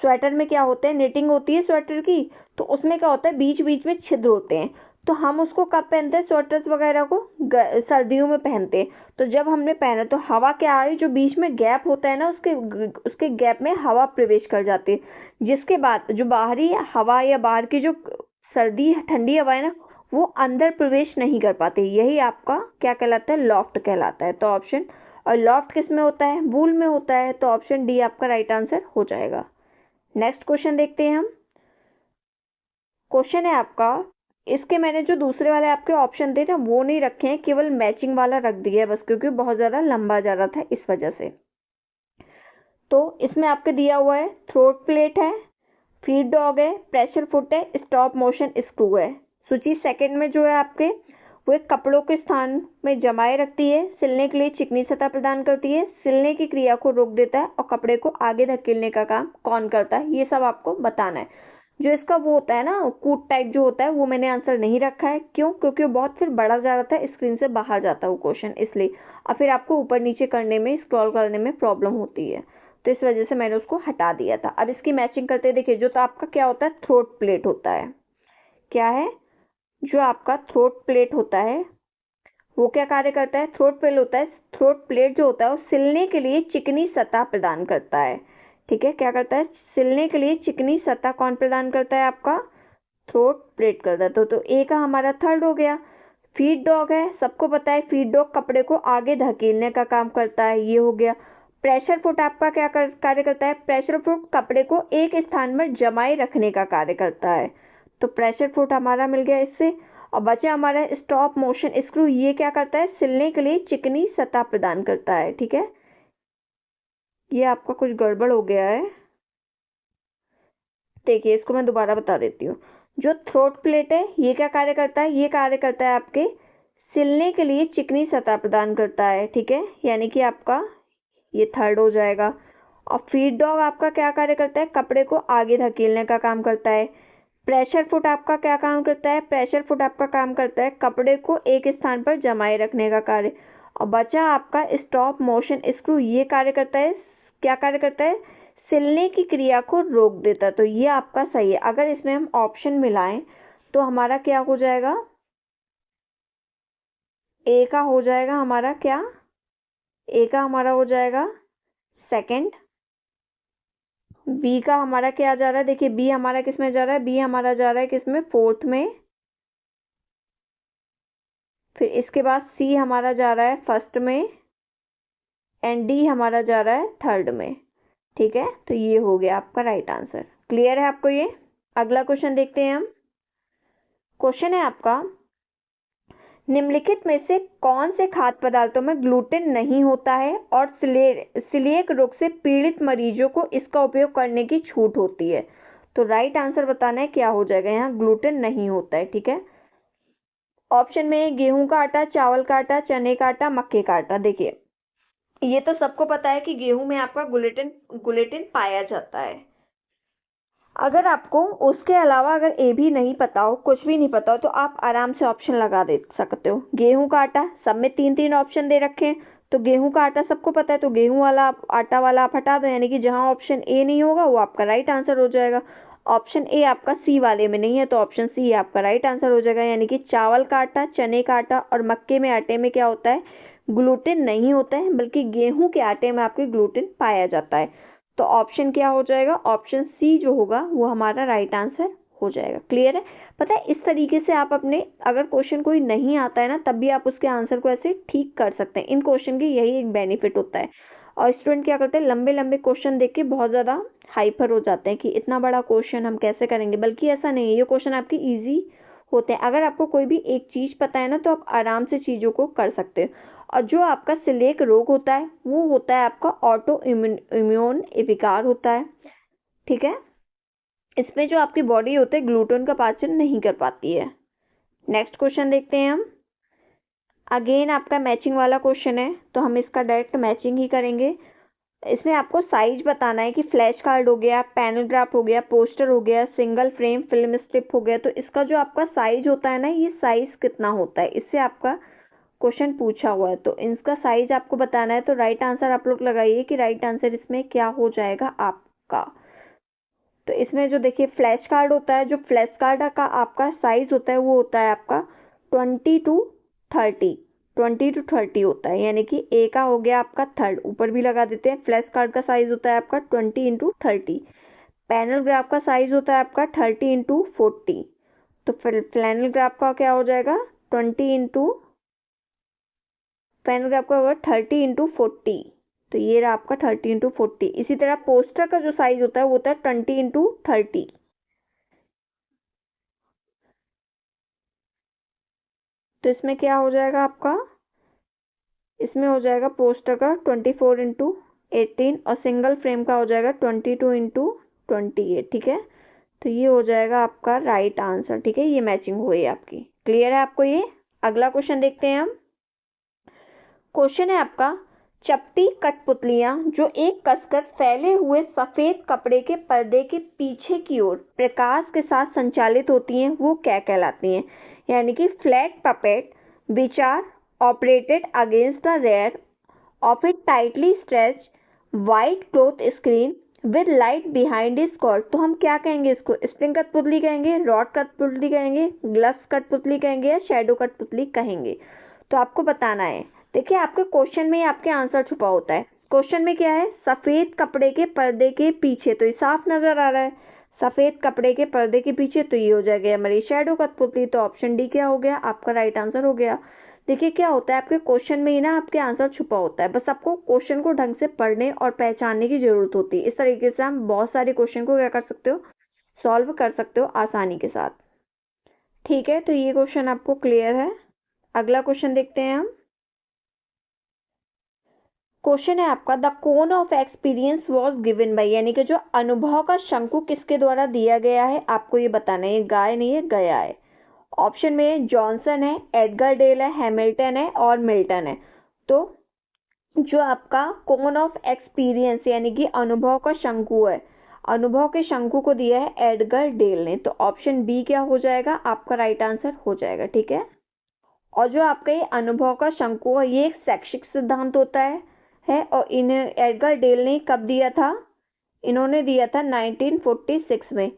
स्वेटर में क्या होता है, निटिंग होती है स्वेटर की, तो उसमें क्या होता है बीच बीच में छिद्र होते हैं, तो हम उसको कब पहनते हैं, स्वेटर्स वगैरह को सर्दियों में पहनते हैं। तो जब हमने पहना तो हवा क्या आ रही, जो बीच में गैप होता है ना उसके गैप में हवा प्रवेश कर जाती है, जिसके बाद जो बाहरी हवा या बाहर की जो सर्दी ठंडी हवा है ना वो अंदर प्रवेश नहीं कर पाती। यही आपका क्या कहलाता है, लॉफ्ट कहलाता है। तो ऑप्शन, और लॉफ्ट किस में होता है, वूल में होता है, तो ऑप्शन डी आपका राइट आंसर हो जाएगा। नेक्स्ट क्वेश्चन देखते हैं हम। क्वेश्चन है आपका, इसके मैंने जो दूसरे वाले आपके ऑप्शन थे ना वो नहीं रखे हैं, केवल मैचिंग वाला रख दिया है बस, क्योंकि बहुत ज्यादा लंबा जा रहा था इस वजह से। तो इसमें आपके दिया हुआ है थ्रोट प्लेट है, फीड डॉग है, प्रेशर फुट है, स्टॉप मोशन स्क्रू है। सूची सेकंड में जो है आपके, वो एक कपड़ों के स्थान में जमाए रखती है, सिलने के लिए चिकनी सतह प्रदान करती है, सिलने की क्रिया को रोक देता है, और कपड़े को आगे धकेलने का काम कौन करता है, ये सब आपको बताना है। जो इसका वो होता है ना कूट टाइप जो होता है वो मैंने आंसर नहीं रखा है, क्यों, क्योंकि वो बहुत फिर बड़ा जा रहा था, स्क्रीन से बाहर जाता है वो क्वेश्चन, इसलिए, और फिर आपको ऊपर नीचे करने में, स्क्रॉल करने में प्रॉब्लम होती है, तो इस वजह से मैंने उसको हटा दिया था। अब इसकी मैचिंग करते देखिए, जो तो आपका क्या होता है, थ्रोट प्लेट होता है। क्या है, जो आपका थ्रोट प्लेट होता है वो क्या कार्य करता है, थ्रोट प्लेट जो होता है वो सिलने के लिए चिकनी सतह प्रदान करता है। ठीक है, क्या करता है, सिलने के लिए चिकनी सतह कौन प्रदान करता है, आपका थ्रोट प्लेट करता है। तो ए का हमारा थर्ड हो गया। फीड डॉग है, सबको पता है फीड डॉग कपड़े को आगे धकेलने का काम करता है, ये हो गया। प्रेशर फुट आपका क्या कार्य करता है, प्रेशर फुट कपड़े को एक स्थान में जमाए रखने का कार्य करता है, तो प्रेशर फुट हमारा मिल गया इससे। और बचा हमारा स्टॉप मोशन स्क्रू, ये क्या करता है, सिलने के लिए चिकनी सतह प्रदान करता है। ठीक है, ये आपका कुछ गड़बड़ हो गया है, देखिए इसको मैं दोबारा बता देती हूँ। जो थ्रोट प्लेट है ये क्या कार्य करता है, ये कार्य करता है आपके सिलने के लिए चिकनी सतह प्रदान करता है। ठीक है, यानी कि आपका ये थर्ड हो जाएगा। और फीड डॉग आपका क्या कार्य करता है, कपड़े को आगे धकेलने का काम करता है। प्रेशर फुट आपका क्या काम करता है, प्रेशर फुट आपका काम करता है कपड़े को एक स्थान पर जमाए रखने का कार्य। और बचा आपका स्टॉप मोशन स्क्रू, ये कार्य करता है, क्या कार्य करता है, सिलने की क्रिया को रोक देता है। तो ये आपका सही है। अगर इसमें हम ऑप्शन मिलाएं तो हमारा क्या हो जाएगा, ए का हो जाएगा हमारा क्या, ए का हमारा हो जाएगा सेकंड, बी का हमारा क्या जा रहा है, देखिए बी हमारा किस में जा रहा है, बी हमारा जा रहा है किसमें, फोर्थ में। फिर इसके बाद सी हमारा जा रहा है फर्स्ट में एंड डी हमारा जा रहा है थर्ड में। ठीक है, तो ये हो गया आपका राइट आंसर। क्लियर है आपको ये? अगला क्वेश्चन देखते हैं हम। क्वेश्चन है आपका, निम्नलिखित में से कौन से खाद्य पदार्थों में ग्लूटेन नहीं होता है और सिलिएक रोग से पीड़ित मरीजों को इसका उपयोग करने की छूट होती है? तो राइट आंसर बताना है क्या हो जाएगा, यहाँ ग्लूटेन नहीं होता है। ठीक है, ऑप्शन में गेहूं का आटा, चावल का आटा, चने का आटा, मक्के का आटा। देखिए ये तो सबको पता है कि गेहूं में आपका ग्लूटेन पाया जाता है। अगर आपको उसके अलावा अगर ए भी नहीं पता हो, कुछ भी नहीं पता हो, तो आप आराम से ऑप्शन लगा दे सकते हो। गेहूं का आटा, सब में 3-3 ऑप्शन दे रखे हैं, तो गेहूं का आटा सबको पता है, तो गेहूं वाला आटा वाला आप हटा दो, यानी कि जहां ऑप्शन ए नहीं होगा वो आपका राइट आंसर हो जाएगा। ऑप्शन ए आपका सी वाले में नहीं है, तो ऑप्शन सी आपका राइट आंसर हो जाएगा। यानी कि चावल का आटा, चने का आटा और मक्के में आटे में क्या होता है, ग्लूटेन नहीं होता है, बल्कि गेहूं के आटे में आपके ग्लूटेन पाया जाता है। तो ऑप्शन क्या हो जाएगा, ऑप्शन सी जो होगा वो हमारा राइट आंसर हो जाएगा। क्लियर है? पता है इस तरीके से आप अपने, अगर क्वेश्चन कोई नहीं आता है ना, तब भी आप उसके आंसर को ऐसे ठीक कर सकते हैं। इन क्वेश्चन की यही एक बेनिफिट होता है। और स्टूडेंट क्या करते हैं, लंबे लंबे क्वेश्चन देख के बहुत ज्यादा हाइपर हो जाते हैं कि इतना बड़ा क्वेश्चन हम कैसे करेंगे, बल्कि ऐसा नहीं है, ये क्वेश्चन आपके ईजी होते हैं। अगर आपको कोई भी एक चीज पता है ना, तो आप आराम से चीजों को कर सकते हो। और जो आपका सिलिएक रोग होता है वो होता है आपका ऑटो इम्यून विकार होता है। ठीक है, इसमें जो आपकी बॉडी होती है ग्लूटेन का पाचन नहीं कर पाती है। नेक्स्ट क्वेश्चन देखते हैं हम। अगेन आपका मैचिंग वाला क्वेश्चन है, तो हम इसका डायरेक्ट मैचिंग ही करेंगे। इसमें आपको साइज बताना है कि फ्लैश कार्ड हो गया, पैनल ग्राफ हो गया, पोस्टर हो गया, सिंगल फ्रेम फिल्म स्ट्रिप हो गया। तो इसका जो आपका साइज होता है ना, ये साइज कितना होता है, इससे आपका क्वेश्चन पूछा हुआ है। तो इसका साइज आपको बताना है। तो राइट आंसर आप लोग लगाइए कि राइट आंसर इसमें क्या हो जाएगा आपका। तो इसमें जो देखिए फ्लैश कार्ड होता है, जो फ्लैश कार्ड का आपका साइज होता है वो होता है आपका 20-30, 20-30 होता है। यानी कि ए का हो गया आपका थर्ड, ऊपर भी लगा देते हैं। फ्लैश कार्ड का साइज होता है आपका 20x30। पैनल ग्राफ का साइज होता है आपका 30x40। तो फिर पैनल ग्राफ का क्या हो जाएगा, 20 पैनल ग्राफ का होगा 30x40। तो ये रहा आपका 30x40। इसी तरह पोस्टर का जो साइज होता है वो होता है 20x30। तो इसमें क्या हो जाएगा आपका, इसमें हो जाएगा पोस्टर का 24x18 और सिंगल फ्रेम का हो जाएगा 22x28। ठीक है, तो ये हो जाएगा आपका राइट आंसर। ठीक है, ये मैचिंग हुई आपकी। क्लियर है आपको ये? अगला क्वेश्चन देखते हैं हम। क्वेश्चन है आपका, चपटी कठपुतलियां जो एक कसकर फैले हुए सफेद कपड़े के पर्दे के पीछे की ओर प्रकाश के साथ संचालित होती हैं, वो क्या कहलाती हैं? यानी कि flat puppet which are operated against the rear of a tightly stretch white cloth screen with light behind is called. तो हम क्या कहेंगे इसको, स्प्रिंग कठपुतली कहेंगे, रॉड कठपुतली कहेंगे, ग्लस कठपुतली कहेंगे, या शैडो कठपुतली कहेंगे? तो आपको बताना है। देखिए आपके क्वेश्चन में आपके आंसर छुपा होता है। क्वेश्चन में क्या है, सफेद कपड़े के पर्दे के पीछे, तो ये साफ नजर आ रहा है सफेद कपड़े के पर्दे के पीछे, तो ये हो जाएगा हमारी शैडो कठपुतली। तो ऑप्शन डी क्या हो गया आपका राइट आंसर हो गया। देखिए क्या होता है आपके क्वेश्चन में ही ना आपके आंसर छुपा होता है, बस आपको क्वेश्चन को ढंग से पढ़ने और पहचानने की जरूरत होती है। इस तरीके से हम बहुत सारे क्वेश्चन को क्या कर सकते हो, सॉल्व कर सकते हो आसानी के साथ। ठीक है, तो ये क्वेश्चन आपको क्लियर है। अगला क्वेश्चन देखते हैं हम। क्वेश्चन है आपका, the cone of experience was given by, यानी कि जो अनुभव का शंकु किसके द्वारा दिया गया है, आपको ये बताना है। ये गाय नहीं है, गया है। ऑप्शन में जॉनसन है, एडगर डेल है, हैमिल्टन है और मिल्टन है। तो जो आपका कोन ऑफ एक्सपीरियंस यानी कि अनुभव का शंकु है, अनुभव के शंकु को दिया है एडगर डेल ने। तो ऑप्शन बी क्या हो जाएगा आपका राइट आंसर हो जाएगा। ठीक है, और जो आपका ये अनुभव का शंकु है, ये एक शैक्षिक सिद्धांत होता है और इन्हें एडगर डेल ने कब दिया था, इन्होंने दिया था 1946 में।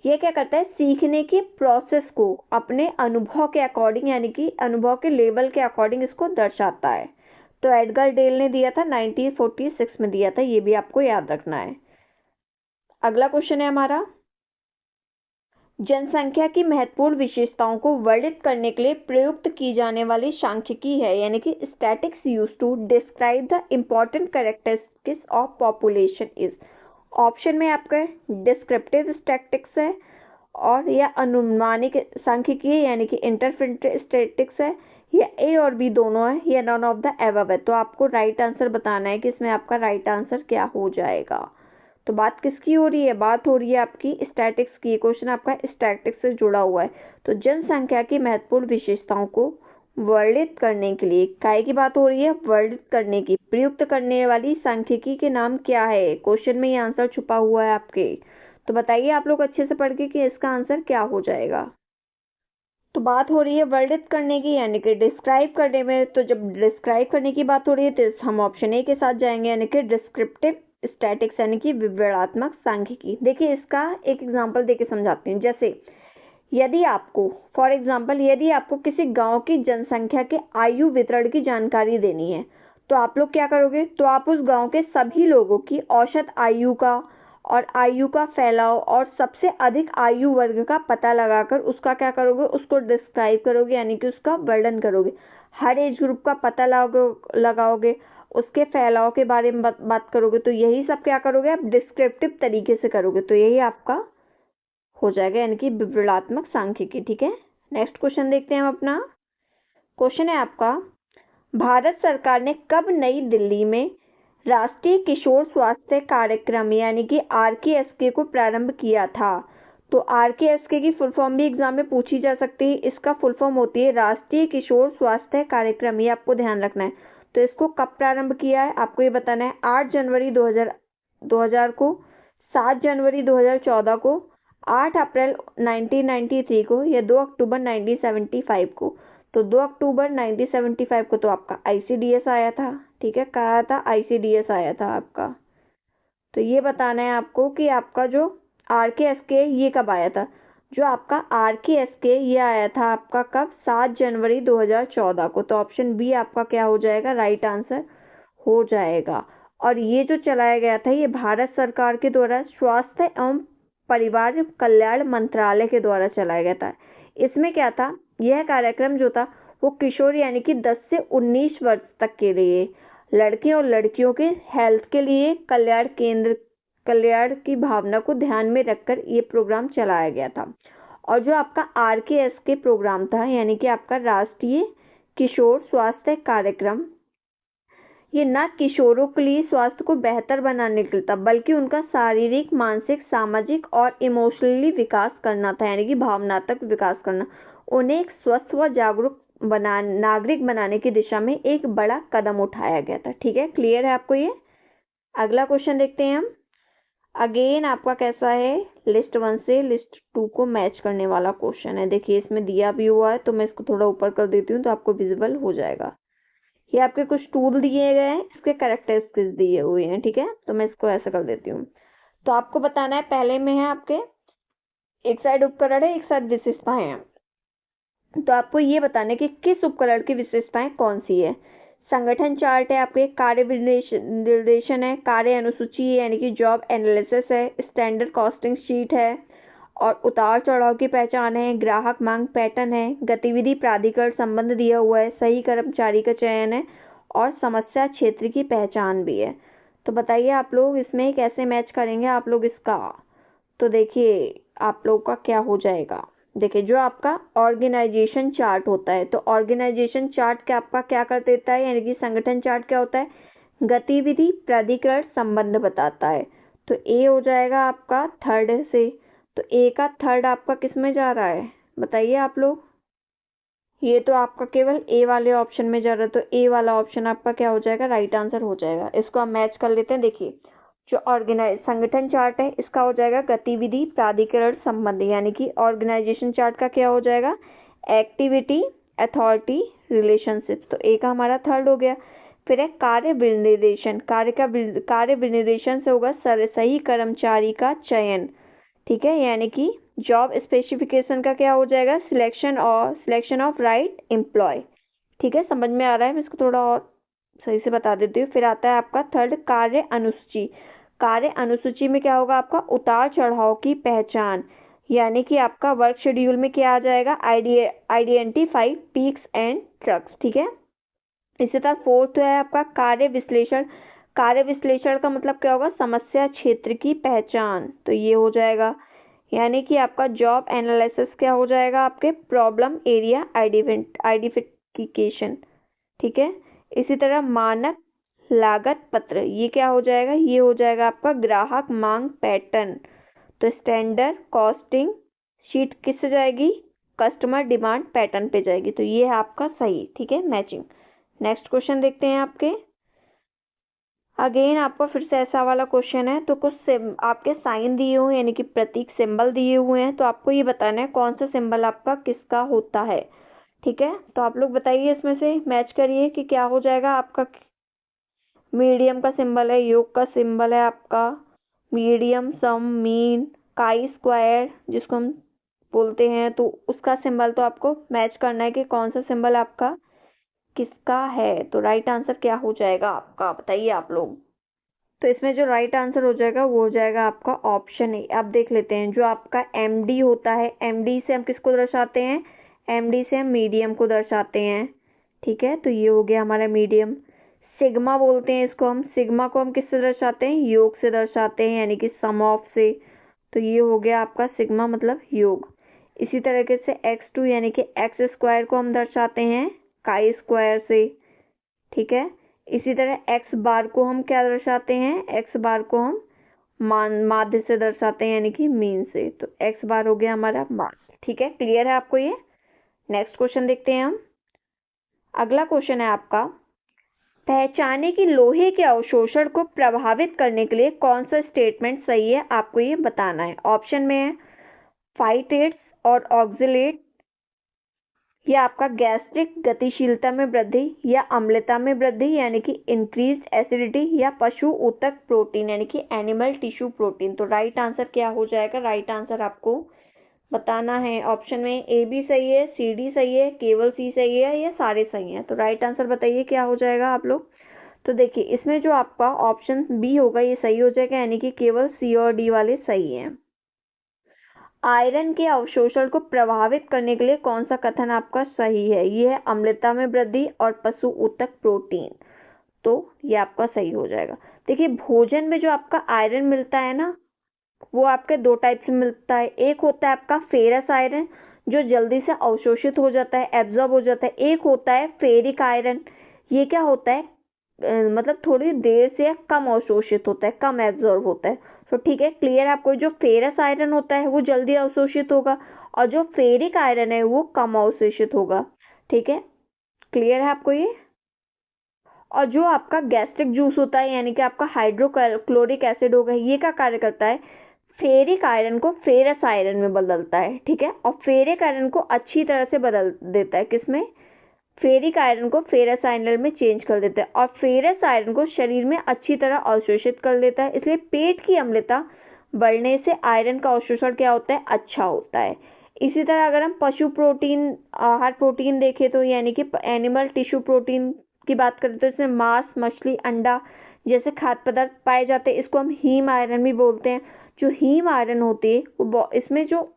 ये क्या करता है, सीखने की प्रोसेस को अपने अनुभव के अकॉर्डिंग, यानी कि अनुभव के लेवल के अकॉर्डिंग इसको दर्शाता है। तो एडगर डेल ने दिया था 1946 में दिया था, ये भी आपको याद रखना है। अगला क्वेश्चन है हमारा, जनसंख्या की महत्वपूर्ण विशेषताओं को वर्णित करने के लिए प्रयुक्त की जाने वाली सांख्यिकी है, यानी कि statistics use to describe the important characteristics of population is. Option में आपका डिस्क्रिप्टिव स्टैटिक्स है, और या अनुमानिक सांख्यिकी है यानी कि इंटरप्रेटिव स्टैटिक्स है, या ए और बी दोनों है, या नॉन ऑफ द एबव है। तो आपको राइट आंसर बताना है कि इसमें आपका राइट आंसर क्या हो जाएगा। तो बात किसकी हो रही है? बात हो रही है आपकी स्टैटिक्स की। क्वेश्चन आपका स्टैटिक्स से जुड़ा हुआ है। तो जनसंख्या की महत्वपूर्ण विशेषताओं को वर्णित करने के लिए काय की बात हो रही है? वर्णित करने की प्रयुक्त करने वाली सांख्यिकी के नाम क्या है? क्वेश्चन में ये आंसर छुपा हुआ है आपके। तो बताइए आप लोग अच्छे से पढ़ के कि इसका आंसर क्या हो जाएगा। तो बात हो रही है वर्णित करने की यानी कि डिस्क्राइब करने में। तो जब डिस्क्राइब करने की बात हो रही है तो हम ऑप्शन ए के साथ जाएंगे, यानी कि डिस्क्रिप्टिव स्टैटिक्स यानी कि विवरणात्मक सांख्यिकी। देखिए इसका एक एग्जांपल देके समझाते हैं। जैसे यदि आपको फॉर एग्जांपल यदि आपको किसी गांव की जनसंख्या के आयु वितरण की जानकारी देनी है, तो आप लोग क्या करोगे? तो आप उस गांव के सभी लोगों की औसत आयु का और आयु का फैलाव और सबसे अधिक आयु वर्ग का पता लगाकर उसका क्या करोगे? उसको डिस्क्राइब करोगे यानी कि उसका वर्णन करोगे। हर एज ग्रुप का पता लगाओगे, उसके फैलाव के बारे में बात करोगे। तो यही सब क्या करोगे आप? डिस्क्रिप्टिव तरीके से करोगे। तो यही आपका हो जाएगा यानी कि विवरणात्मक सांख्यिकी। ठीक है, नेक्स्ट क्वेश्चन देखते हैं हम अपना। क्वेश्चन है आपका, भारत सरकार ने कब नई दिल्ली में राष्ट्रीय किशोर स्वास्थ्य कार्यक्रम यानी कि RKSK को प्रारंभ किया था? तो RKSK की फुल फॉर्म भी एग्जाम में पूछी जा सकती है। इसका फुल फॉर्म होती है राष्ट्रीय किशोर स्वास्थ्य कार्यक्रम, ये आपको ध्यान रखना है। तो इसको कब प्रारंभ किया है आपको ये बताना है। 8 जनवरी 2000 को, 7 जनवरी 2014 को, 8 अप्रैल 1993 को, या 2 अक्टूबर 1975 को। तो 2 अक्टूबर 1975 को तो आपका ICDS आया था। ठीक है, कहा आया था? ICDS आया था आपका। तो ये बताना है आपको कि आपका जो RKSK ये कब आया था। जो आपका RKSK ये आया था आपका कब? 7 जनवरी 2014 को। तो ऑप्शन बी आपका क्या हो जाएगा? राइट आंसर हो जाएगा। और ये जो चलाया गया था ये भारत सरकार के द्वारा स्वास्थ्य एवं परिवार कल्याण मंत्रालय के द्वारा चलाया गया था। इसमें क्या था? यह कार्यक्रम जो था वो किशोर यानी कि 10 से 19 वर्ष तक के लिए लड़के और लड़कियों के हेल्थ के लिए कल्याण की भावना को ध्यान में रखकर ये प्रोग्राम चलाया गया था। और जो आपका RKSK प्रोग्राम था यानी कि आपका राष्ट्रीय किशोर स्वास्थ्य कार्यक्रम, ये न किशोरों के लिए स्वास्थ्य को बेहतर बनाने के लिए था बल्कि उनका शारीरिक, मानसिक, सामाजिक और इमोशनली विकास करना था, यानी कि भावनात्मक विकास करना। उन्हें एक स्वस्थ व जागरूक नागरिक बनाने की दिशा में एक बड़ा कदम उठाया गया था। ठीक है, क्लियर है आपको ये? अगला क्वेश्चन देखते हैं हम। अगेन आपका कैसा है? लिस्ट 1 से लिस्ट 2 को मैच करने वाला क्वेश्चन है। देखिए इसमें दिया भी हुआ है, तो मैं इसको थोड़ा ऊपर कर देती हूँ तो आपको विजिबल हो जाएगा। ये आपके कुछ टूल दिए गए हैं, इसके कैरेक्टरिस्टिक्स दिए हुए हैं। ठीक है, तो मैं इसको ऐसा कर देती हूँ। तो आपको बताना है, पहले में है आपके एक साइड उपकरण है, एक साइड विशेषताएं हैं। तो आपको ये बताना है कि किस उपकरण की विशेषताएं कौन सी है। संगठन चार्ट है आपके, कार्य निर्देशन है, कार्य अनुसूची है यानी कि जॉब एनालिसिस है, स्टैंडर्ड कॉस्टिंग शीट है, और उतार चढ़ाव की पहचान है, ग्राहक मांग पैटर्न है, गतिविधि प्राधिकरण संबंध दिया हुआ है, सही कर्मचारी का चयन है, और समस्या क्षेत्र की पहचान भी है। तो बताइए आप लोग इसमें कैसे मैच करेंगे आप लोग इसका। तो देखिए आप लोग का क्या हो जाएगा। देखिए जो आपका ऑर्गेनाइजेशन चार्ट होता है, तो ऑर्गेनाइजेशन चार्ट क्या आपका क्या कर देता है, यानी कि संगठन चार्ट क्या होता है? गतिविधि प्राधिकरण संबंध बताता है। तो ए हो जाएगा आपका थर्ड से। तो ए का थर्ड आपका किस में जा रहा है बताइए आप लोग। ये तो आपका केवल ए वाले ऑप्शन में जा रहा है, तो ए वाला ऑप्शन आपका क्या हो जाएगा? राइट आंसर हो जाएगा। इसको हम मैच कर लेते हैं। देखिए जो संगठन चार्ट है इसका हो जाएगा गतिविधि प्राधिकरण संबंध, यानी कि ऑर्गेनाइजेशन चार्ट का क्या हो जाएगा? Activity authority relationship. तो ए का हमारा थर्ड हो गया। फिर है कार्य विनिर्देशन, कार्य विनिर्देशन से होगा सही कर्मचारी का चयन। ठीक है, यानी कि जॉब स्पेसिफिकेशन का क्या हो जाएगा? Selection of right employ. ठीक है, समझ में आ रहा है? मैं इसको थोड़ा और सही से बता देती हूँ। फिर आता है आपका थर्ड कार्य अनुसूची। कार्य अनुसूची में क्या होगा आपका उतार चढ़ाव की पहचान, यानी कि आपका वर्क शेड्यूल में क्या आ जाएगा आइडेंटिफाई पीक्स एंड ट्रक्स। ठीक है, इसी तरह फोर्थ है आपका कार्य विश्लेषण। कार्य विश्लेषण का मतलब क्या होगा समस्या क्षेत्र की पहचान, तो ये हो जाएगा, यानी कि आपका जॉब एनालिसिस क्या हो जाएगा आपके प्रॉब्लम एरिया आइडेंटिफिकेशन। ठीक है, इसी तरह मानक लागत पत्र, ये क्या हो जाएगा, ये हो जाएगा आपका ग्राहक मांग पैटर्न। तो स्टैंडर्ड कॉस्टिंग शीट किससे जाएगी, कस्टमर डिमांड पैटर्न पे जाएगी, तो ये है आपका सही। ठीक है, मैचिंग। नेक्स्ट क्वेश्चन देखते हैं आपके। अगेन आपको फिर से ऐसा वाला क्वेश्चन है, तो कुछ आपके साइन दिए हुए हैं, यानी कि प्रतीक सिंबल दिए हुए हैं, तो आपको ये बताना है कौन सा सिंबल आपका किसका होता है। ठीक है, तो आप लोग बताइए, इसमें से मैच करिए कि क्या हो जाएगा आपका। मीडियम का सिंबल है, योग का सिंबल है आपका मीडियम, सम, मीन, काई स्क्वायर जिसको हम बोलते हैं, तो उसका सिंबल तो आपको मैच करना है कि कौन सा सिंबल आपका किसका है। तो राइट आंसर क्या हो जाएगा आपका, बताइए आप लोग। तो इसमें जो राइट आंसर हो जाएगा वो हो जाएगा आपका ऑप्शन ए। अब देख लेते हैं, जो आपका एमडी होता है, एमडी से हम किसको दर्शाते हैं, एमडी से हम मीडियम को दर्शाते हैं। ठीक है, तो ये हो गया हमारा मीडियम। सिग्मा बोलते हैं इसको हम, सिग्मा को हम किससे दर्शाते हैं, योग से दर्शाते हैं, यानी कि सम ऑफ से, तो ये हो गया आपका सिग्मा मतलब योग। इसी तरीके से x2 यानी कि एक्स स्क्वायर को हम दर्शाते हैं काई स्क्वायर से। ठीक है, इसी तरह एक्स बार को हम क्या दर्शाते हैं, एक्स बार को हम माध्य से दर्शाते हैं, यानी कि मीन से, तो एक्स बार हो गया हमारा माध्य। ठीक है, क्लियर है आपको ये। नेक्स्ट क्वेश्चन देखते हैं हम। अगला क्वेश्चन है आपका, पहचाने कि लोहे के अवशोषण को प्रभावित करने के लिए कौन सा स्टेटमेंट सही है, आपको ये बताना है। ऑप्शन में है फाइटेट्स और ऑक्सिलेट, या आपका गैस्ट्रिक गतिशीलता में वृद्धि, या अम्लता में वृद्धि यानी कि इंक्रीज एसिडिटी, या पशु ऊतक प्रोटीन यानी कि एनिमल टिश्यू प्रोटीन। तो राइट आंसर क्या हो जाएगा, राइट आंसर आपको बताना है। ऑप्शन में ए बी सही है, सी डी सही है, केवल सी सही है, या सारे सही हैं, तो राइट आंसर बताइए क्या हो जाएगा आप लोग। तो देखिए, इसमें जो आपका ऑप्शन बी होगा ये सही हो जाएगा, यानी कि केवल सी और डी वाले सही हैं। आयरन के अवशोषण को प्रभावित करने के लिए कौन सा कथन आपका सही है, ये है अम्लता में वृद्धि और पशु ऊतक प्रोटीन, तो ये आपका सही हो जाएगा। देखिए, भोजन में जो आपका आयरन मिलता है ना, वो आपके दो टाइप से मिलता है। एक होता है आपका फेरस आयरन जो जल्दी से अवशोषित हो जाता है, एब्जॉर्ब हो जाता है। एक होता है फेरिक आयरन, ये क्या होता है, मतलब थोड़ी देर से कम अवशोषित होता है, कम एब्जॉर्ब होता है। तो ठीक है, क्लियर है आपको। जो फेरस आयरन होता है वो जल्दी अवशोषित होगा, और जो फेरिक आयरन है वो कम अवशोषित होगा। ठीक है, क्लियर है आपको ये। और जो आपका गैस्ट्रिक जूस होता है, यानी कि आपका हाइड्रोक्लोरिक एसिड होगा, ये क्या कार्य करता है, फेरिक आयरन को फेरस आयरन में बदलता है। ठीक है, और फेरिक आयरन को अच्छी तरह से बदल देता है, किसमें, फेरिक आयरन को फेरस आयरन में चेंज कर देता है, और फेरस आयरन को शरीर में अच्छी तरह अवशोषित कर देता है। इसलिए पेट की अम्लता बढ़ने से आयरन का अवशोषण क्या होता है, अच्छा होता है। इसी तरह अगर हम पशु प्रोटीन, आहार प्रोटीन देखें, तो यानी कि एनिमल टिश्यू प्रोटीन की बात करें, तो इसमें मांस, मछली, अंडा जैसे खाद्य पदार्थ पाए जाते हैं, इसको हम हीम आयरन भी बोलते हैं। जो हीम आयरन होती है वो इसमें जो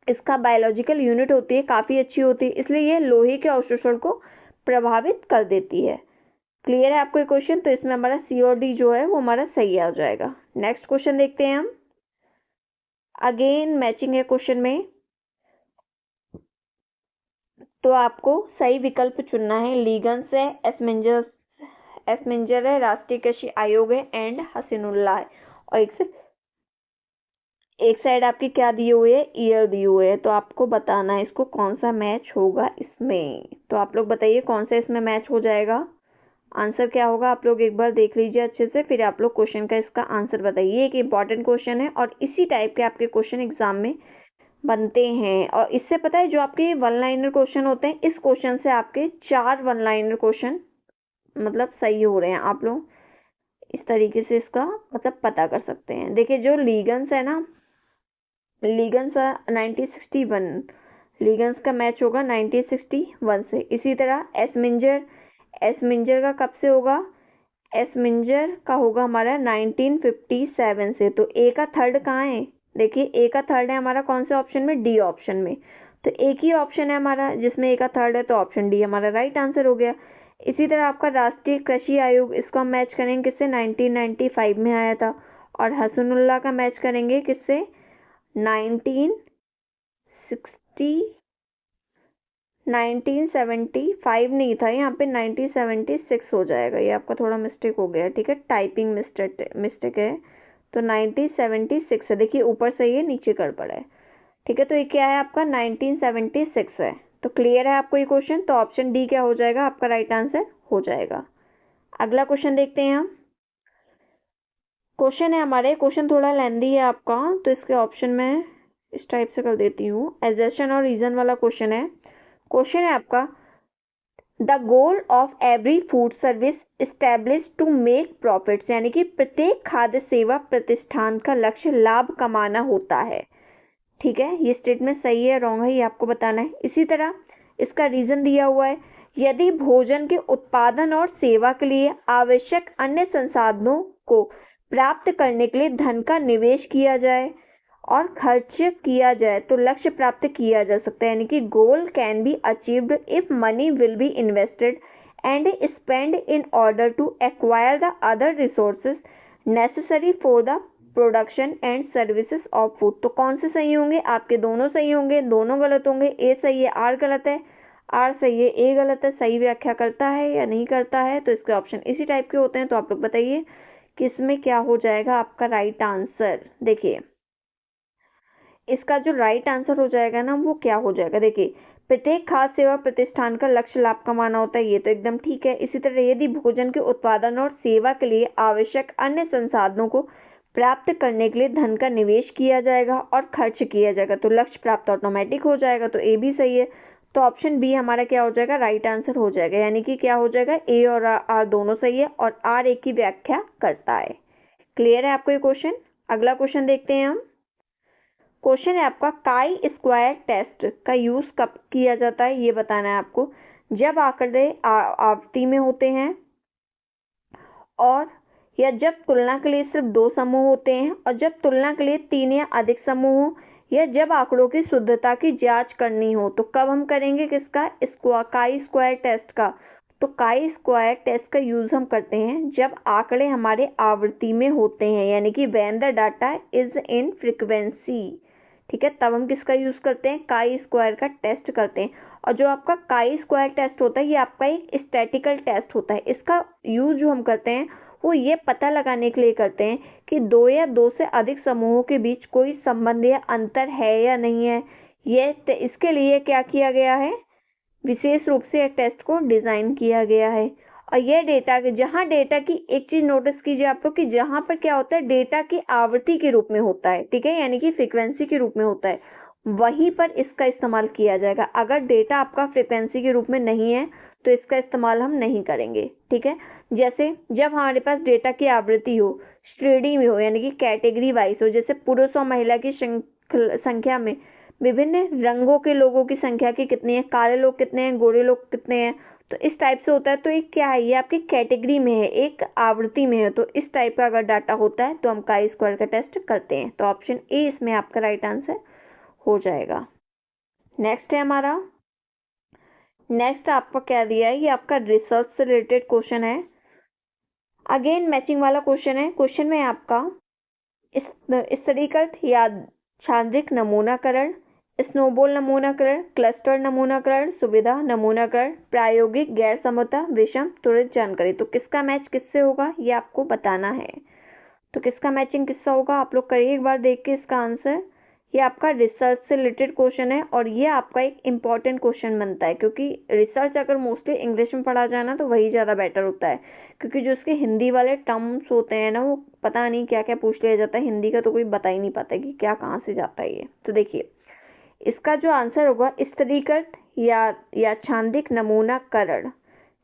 इसका बायोलॉजिकल यूनिट होती है काफी अच्छी होती है, इसलिए ये लोहे के अवशोषण को प्रभावित कर देती है। क्लियर है आपको ये क्वेश्चन। तो इसमें हमारा सी और डी जो है वो हमारा सही आ जाएगा। नेक्स्ट क्वेश्चन देखते हैं हम। अगेन मैचिंग है क्वेश्चन में, तो आपको सही विकल्प चुनना है। लीगन्स है, एसमेंजर है, राष्ट्रीय कृषि आयोग है, एंड हसीनुल्लाह है। और एक साइड आपकी क्या दिए हुए है, ईयर दिए हुए है, तो आपको बताना है इसको कौन सा मैच होगा इसमें। तो आप लोग बताइए कौन सा इसमें मैच हो जाएगा, आंसर क्या होगा। आप लोग एक बार देख लीजिए अच्छे से, फिर आप लोग क्वेश्चन का इसका आंसर बताइए। एक इंपॉर्टेंट क्वेश्चन है और इसी टाइप के आपके क्वेश्चन एग्जाम में बनते हैं। और इससे पता है, जो आपके वन लाइनर क्वेश्चन होते हैं, इस क्वेश्चन से आपके 4 वन लाइनर क्वेश्चन मतलब सही हो रहे हैं। आप लोग इस तरीके से इसका मतलब पता कर सकते हैं। देखिए, जो लीगन्स है ना, लीगन्स 1961, लीगन्स का मैच होगा 1961 से। इसी तरह एसमिंजर, एसमिंजर का कब से होगा, एस मिंजर का होगा हमारा 1957 से। तो ए का थर्ड कहाँ है? देखिए ए का थर्ड है हमारा कौन से ऑप्शन में? डी ऑप्शन में। तो एक ही ऑप्शन है हमारा जिसमें ए का थर्ड है, तो ऑप्शन डी हमारा राइट आंसर हो गया। इसी तरह आपका राष्ट्रीय कृषि आयोग, इसको हम मैच करेंगे किससे? 1995 में आया था। और हसनुल्लाह का मैच करेंगे किससे? 1975 नहीं था यहाँ पे, 1976 हो जाएगा। ये आपका थोड़ा मिस्टेक हो गया, ठीक है, टाइपिंग मिस्टेक है। तो 1976 है। देखिए ऊपर सही है, नीचे गड़बड़ है, ठीक है। तो ये क्या है आपका? 1976 है। तो क्लियर है आपको ये क्वेश्चन? तो ऑप्शन डी क्या हो जाएगा आपका राइट आंसर हो जाएगा। अगला क्वेश्चन देखते हैं हम। क्वेश्चन है हमारे, क्वेश्चन थोड़ा लेंदी है आपका, तो इसके ऑप्शन में इस टाइप से कर देती हूँ। एजर्शन और रीजन वाला क्वेश्चन है। क्वेश्चन है आपका, the goal of every food service establish to make profits, यानी कि प्रत्येक खाद्य सेवा प्रतिष्ठान का लक्ष्य लाभ कमाना होता है, ठीक है। ये स्टेटमेंट सही है रॉन्ग है ये आपको बताना है। इसी तरह इसका रीजन दिया हुआ है, यदि भोजन के उत्पादन और सेवा के लिए आवश्यक अन्य संसाधनों को प्राप्त करने के लिए धन का निवेश किया जाए और खर्च किया जाए तो लक्ष्य प्राप्त किया जा सकता है, यानी कि goal can be achieved if money will be invested and spend in order to acquire the other resources necessary for the production and services of food. तो कौन से सही होंगे? आपके दोनों सही होंगे, दोनों गलत होंगे। ए सही है, आर गलत है, आर सही है, ए गलत है। सही व्याख्या करता है या नहीं करता है? तो इसके ऑप्शन इसी टाइप के होते हैं। तो आप लोग बताइए कि इसमें क्या हो जाएगा आपका राइट आंसर। देखिए इसका जो राइट आंसर हो जाएगा ना वो क्या हो जाएगा? देखिए प्रत्येक खाद्य सेवा प्रतिष्ठान का लक्ष्य लाभ कमाना होता है, ये तो एकदम ठीक है। इसी तरह यदि भोजन के उत्पादन और सेवा के लिए आवश्यक अन्य संसाधनों को प्राप्त करने के लिए धन का निवेश किया जाएगा और खर्च किया जाएगा तो लक्ष्य प्राप्त ऑटोमेटिक हो जाएगा। तो ए भी सही है। तो ऑप्शन बी हमारा क्या हो जाएगा? राइट आंसर हो जाएगा, यानी कि क्या हो जाएगा? ए और आर दोनों सही है और आर एक की व्याख्या करता है। क्लियर है आपको ये क्वेश्चन? अगला क्वेश्चन देखते हैं हम। क्वेश्चन है आपका, काई स्क्वायर टेस्ट का यूज कब किया जाता है ये बताना है आपको। जब आंकड़े आवर्ती में होते हैं और या जब तुलना के लिए सिर्फ दो समूह होते हैं और जब तुलना के लिए तीन या अधिक समूह हो या जब आंकड़ों की शुद्धता की जांच करनी हो। तो कब हम करेंगे किसका? काई स्क्वायर टेस्ट का। तो काई स्क्वायर टेस्ट का यूज हम करते हैं जब आंकड़े हमारे आवृत्ति में होते हैं, यानी कि when the data is in frequency, ठीक है, तब हम किसका यूज करते हैं? काई स्क्वायर का टेस्ट करते हैं। और जो आपका काई स्क्वायर टेस्ट होता है ये आपका एक स्टैटिकल टेस्ट होता है। इसका यूज जो हम करते हैं वो ये पता लगाने के लिए करते हैं कि दो या दो से अधिक समूहों के बीच कोई संबंध या अंतर है या नहीं है। ये इसके लिए क्या किया गया है? विशेष रूप से एक टेस्ट को डिजाइन किया गया है। और यह डेटा के जहां डेटा की एक चीज नोटिस कीजिए आप लोग कि जहां पर क्या होता है डेटा की आवृत्ति के रूप में होता है, ठीक है, यानी कि फ्रीक्वेंसी के रूप में होता है, वहीं पर इसका इस्तेमाल किया जाएगा। अगर डेटा आपका फ्रीक्वेंसी के रूप में नहीं है तो इसका इस्तेमाल हम नहीं करेंगे, ठीक है। जैसे जब हमारे पास डेटा की आवृत्ति हो, श्रेणी में हो, यानी कि कैटेगरी वाइज हो, जैसे पुरुष और महिला की संख्या में विभिन्न रंगों के लोगों की संख्या की कितनी है, काले लोग कितने हैं, गोरे लोग कितने हैं, तो इस टाइप से होता है। तो ये क्या है? ये आपकी कैटेगरी में है, एक आवृत्ति में है। तो इस टाइप का अगर डाटा होता है तो हम काई स्क्वायर का टेस्ट करते हैं। तो ऑप्शन ए इसमें आपका राइट आंसर हो जाएगा। नेक्स्ट है हमारा, नेक्स्ट आपका क्या दिया है? ये आपका रिसर्च से रिलेटेड क्वेश्चन है। अगेन मैचिंग वाला क्वेश्चन है। क्वेश्चन में आपका स्तरीकृत या छांद्रिक नमूनाकरण, स्नोबॉल नमूनाकरण, क्लस्टर नमूनाकरण, सुविधा नमूनाकरण, प्रायोगिक गैर समता, विषम त्वरित जानकारी। तो किसका मैच किससे होगा ये आपको बताना है। तो किसका मैचिंग किसका होगा आप लोग करिए एक बार देख के इसका आंसर। ये आपका रिसर्च से रिलेटेड क्वेश्चन है और ये आपका एक इम्पॉर्टेंट क्वेश्चन बनता है, क्योंकि रिसर्च अगर मोस्टली इंग्लिश में पढ़ा जाए ना तो वही ज़्यादा बेटर होता है, क्योंकि जो उसके हिंदी वाले टर्म्स होते हैं ना वो पता नहीं क्या क्या पूछ लिया जाता है। हिंदी का तो कोई बता ही नहीं पाता कि क्या कहाँ से जाता है ये। तो देखिए इसका जो आंसर होगा स्तरीकृत या छांदिक नमूनाकरण,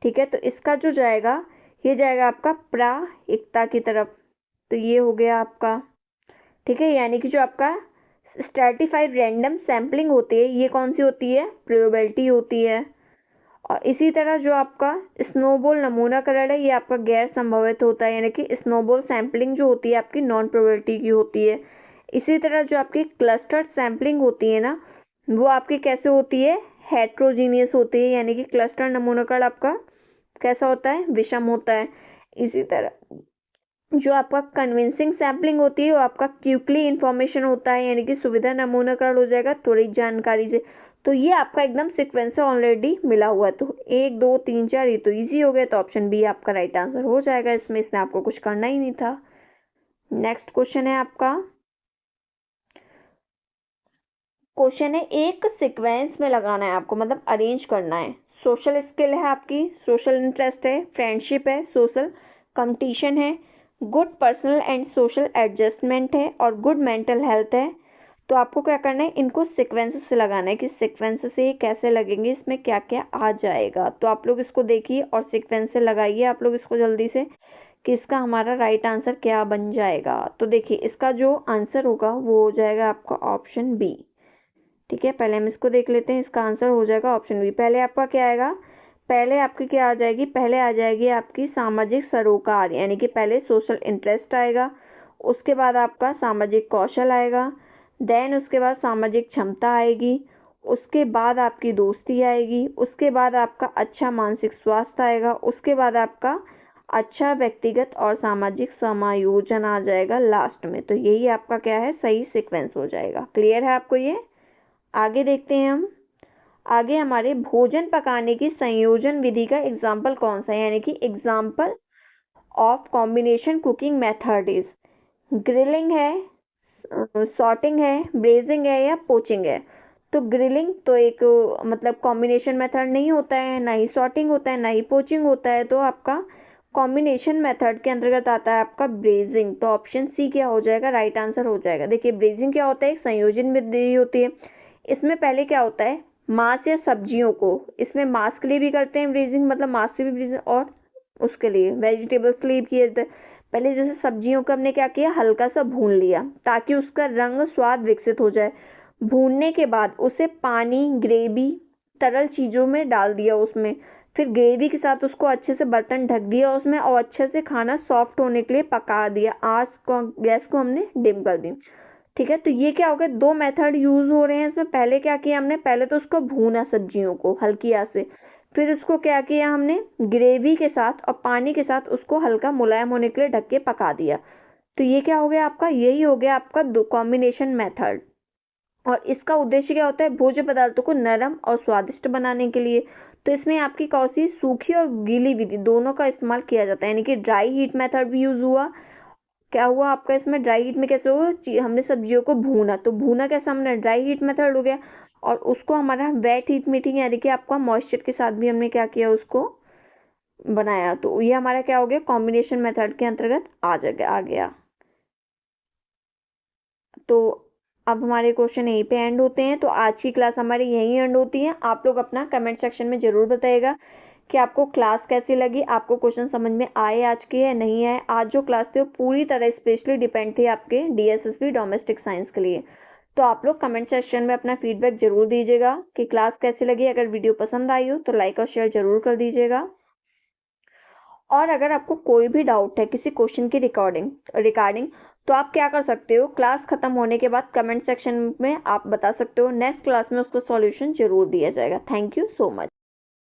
ठीक है। तो इसका जो जाएगा ये जाएगा आपका प्रायिकता की तरफ। तो ये हो गया आपका, ठीक है, यानी कि जो आपका स्ट्रैटिफाइड रैंडम सैम्पलिंग होती है ये कौन सी होती है? प्रोबेबिलिटी होती है। और इसी तरह जो आपका स्नोबॉल नमूना करण है ये आपका गैर संभावित होता है, यानी कि स्नोबॉल सैंपलिंग जो होती है आपकी नॉन प्रोबेबिलिटी की होती है। इसी तरह जो आपकी क्लस्टर सैंपलिंग होती है ना, वो आपकी कैसे होती है, हेट्रोजीनियस होती है, यानी कि क्लस्टर नमूनाकरण आपका कैसा होता है, विषम होता है। इसी तरह जो आपका कन्विंसिंग सैंपलिंग होती है वो आपका क्विकली इंफॉर्मेशन होता है, यानी कि सुविधा नमूनाकरण हो जाएगा त्वरित जानकारी से। तो ये आपका एकदम सीक्वेंस से ऑलरेडी मिला हुआ है, तो 1 2 3 4 ये तो इजी हो गया, तो ऑप्शन बी आपका राइट आंसर हो जाएगा इसमें आपको कुछ करना ही नहीं था। नेक्स्ट क्वेश्चन है आपका, क्वेश्चन है एक सीक्वेंस में लगाना है आपको, मतलब अरेंज करना है। सोशल स्किल है आपकी, सोशल इंटरेस्ट है, फ्रेंडशिप है, सोशल कंपटीशन है, good personal and social adjustment है और गुड मेंटल हेल्थ है। तो आपको क्या करना है, इनको सीक्वेंस से लगाना है कि सीक्वेंस से ये कैसे लगेंगे, इसमें क्या क्या आ जाएगा। तो आप लोग इसको देखिए और सीक्वेंस से लगाइए आप लोग इसको जल्दी से कि इसका हमारा राइट आंसर क्या बन जाएगा। तो देखिए इसका जो आंसर होगा वो हो जाएगा आपका ऑप्शन बी। ठीक है, पहले हम इसको देख लेते हैं, इसका आंसर हो जाएगा ऑप्शन बी। पहले आपका क्या आएगा, पहले आपकी क्या आ जाएगी, पहले आ जाएगी आपकी सामाजिक सरोकार, यानी कि पहले सोशल इंटरेस्ट आएगा, उसके बाद आपका सामाजिक कौशल आएगा, देन उसके बाद सामाजिक क्षमता आएगी, उसके बाद आपकी दोस्ती आएगी, उसके बाद आपका अच्छा मानसिक स्वास्थ्य आएगा, उसके बाद आपका अच्छा व्यक्तिगत और सामाजिक समायोजन आ जाएगा लास्ट में। तो यही आपका क्या है, सही सीक्वेंस हो जाएगा। क्लियर है आपको ये? आगे देखते हैं हम, आगे हमारे भोजन पकाने की संयोजन विधि का एग्जाम्पल कौन सा है, यानी कि example of combination cooking method is grilling है, सॉर्टिंग है, ब्रेजिंग है या पोचिंग है। तो ग्रिलिंग तो एक मतलब कॉम्बिनेशन मेथड नहीं होता है, ना ही सॉर्टिंग होता है, ना ही पोचिंग होता है, तो आपका कॉम्बिनेशन मेथड के अंतर्गत आता है आपका ब्रेजिंग। तो ऑप्शन सी क्या हो जाएगा, राइट आंसर हो जाएगा। देखिए ब्रेजिंग क्या होता है, एक संयोजन विधि होती है। इसमें पहले क्या होता है, मांस या सब्जियों को, इसमें मांस के लिए भी करते हैं ब्रेजिंग, मतलब मांस से भी ब्रेजिंग, और उसके लिए वेजिटेबल्स के लिए भी किया जाता है। पहले जैसे सब्जियों को हमने क्या किया, हल्का सा भून लिया ताकि उसका रंग स्वाद विकसित हो जाए। भूनने के बाद उसे पानी, ग्रेवी, तरल चीजों में डाल दिया उसमें, फिर ग्रेवी के साथ उसको अच्छे से बर्तन ढक दिया उसमें और अच्छे से खाना सॉफ्ट होने के लिए पका दिया। आंच को, गैस को हमने डिम कर दी। ठीक है, तो ये क्या हो गया, दो मेथड यूज हो रहे हैं इसमें। पहले क्या किया हमने, पहले तो उसको भूना सब्जियों को हल्की आंच से, फिर उसको क्या किया हमने, ग्रेवी के साथ और पानी के साथ उसको हल्का मुलायम होने के लिए ढक के पका दिया। तो ये क्या हो गया आपका, यही हो गया आपका दो कॉम्बिनेशन मेथड। और इसका उद्देश्य क्या होता है, भोज्य पदार्थों को नरम और स्वादिष्ट बनाने के लिए। तो इसमें आपकी कौन सी, सूखी और गीली विधि दोनों का इस्तेमाल किया जाता है, यानी कि ड्राई हीट मेथड भी यूज हुआ। क्या हुआ आपका इसमें, ड्राई हीट में कैसे हुआ, हमने सब्जियों को भूना, तो भूना कैसे हमने, ड्राई हीट मेथड हो गया। और उसको हमारा वेट हीट मीटिंग, यानी कि आपका मॉइस्चर के साथ भी हमने क्या किया, उसको बनाया। तो ये हमारा क्या हो गया, कॉम्बिनेशन मेथड के अंतर्गत आ गया। तो अब हमारे क्वेश्चन यहीं पे एंड होते हैं। तो आज की क्लास हमारी यहीं एंड होती है। आप लोग अपना कमेंट सेक्शन में जरूर बताइएगा कि आपको क्लास कैसी लगी, आपको क्वेश्चन समझ में आए आज के या नहीं आए। आज जो क्लास थी वो पूरी तरह स्पेशली डिपेंड थी आपके डीएसएसबी डोमेस्टिक साइंस के लिए। तो आप लोग कमेंट सेक्शन में अपना फीडबैक जरूर दीजिएगा कि क्लास कैसी लगी। अगर वीडियो पसंद आई हो तो लाइक और शेयर जरूर कर दीजिएगा। और अगर आपको कोई भी डाउट है किसी क्वेश्चन की रिगार्डिंग तो आप क्या कर सकते हो, क्लास खत्म होने के बाद कमेंट सेक्शन में आप बता सकते हो। नेक्स्ट क्लास में उसको सॉल्यूशन जरूर दिया जाएगा। Thank you so much.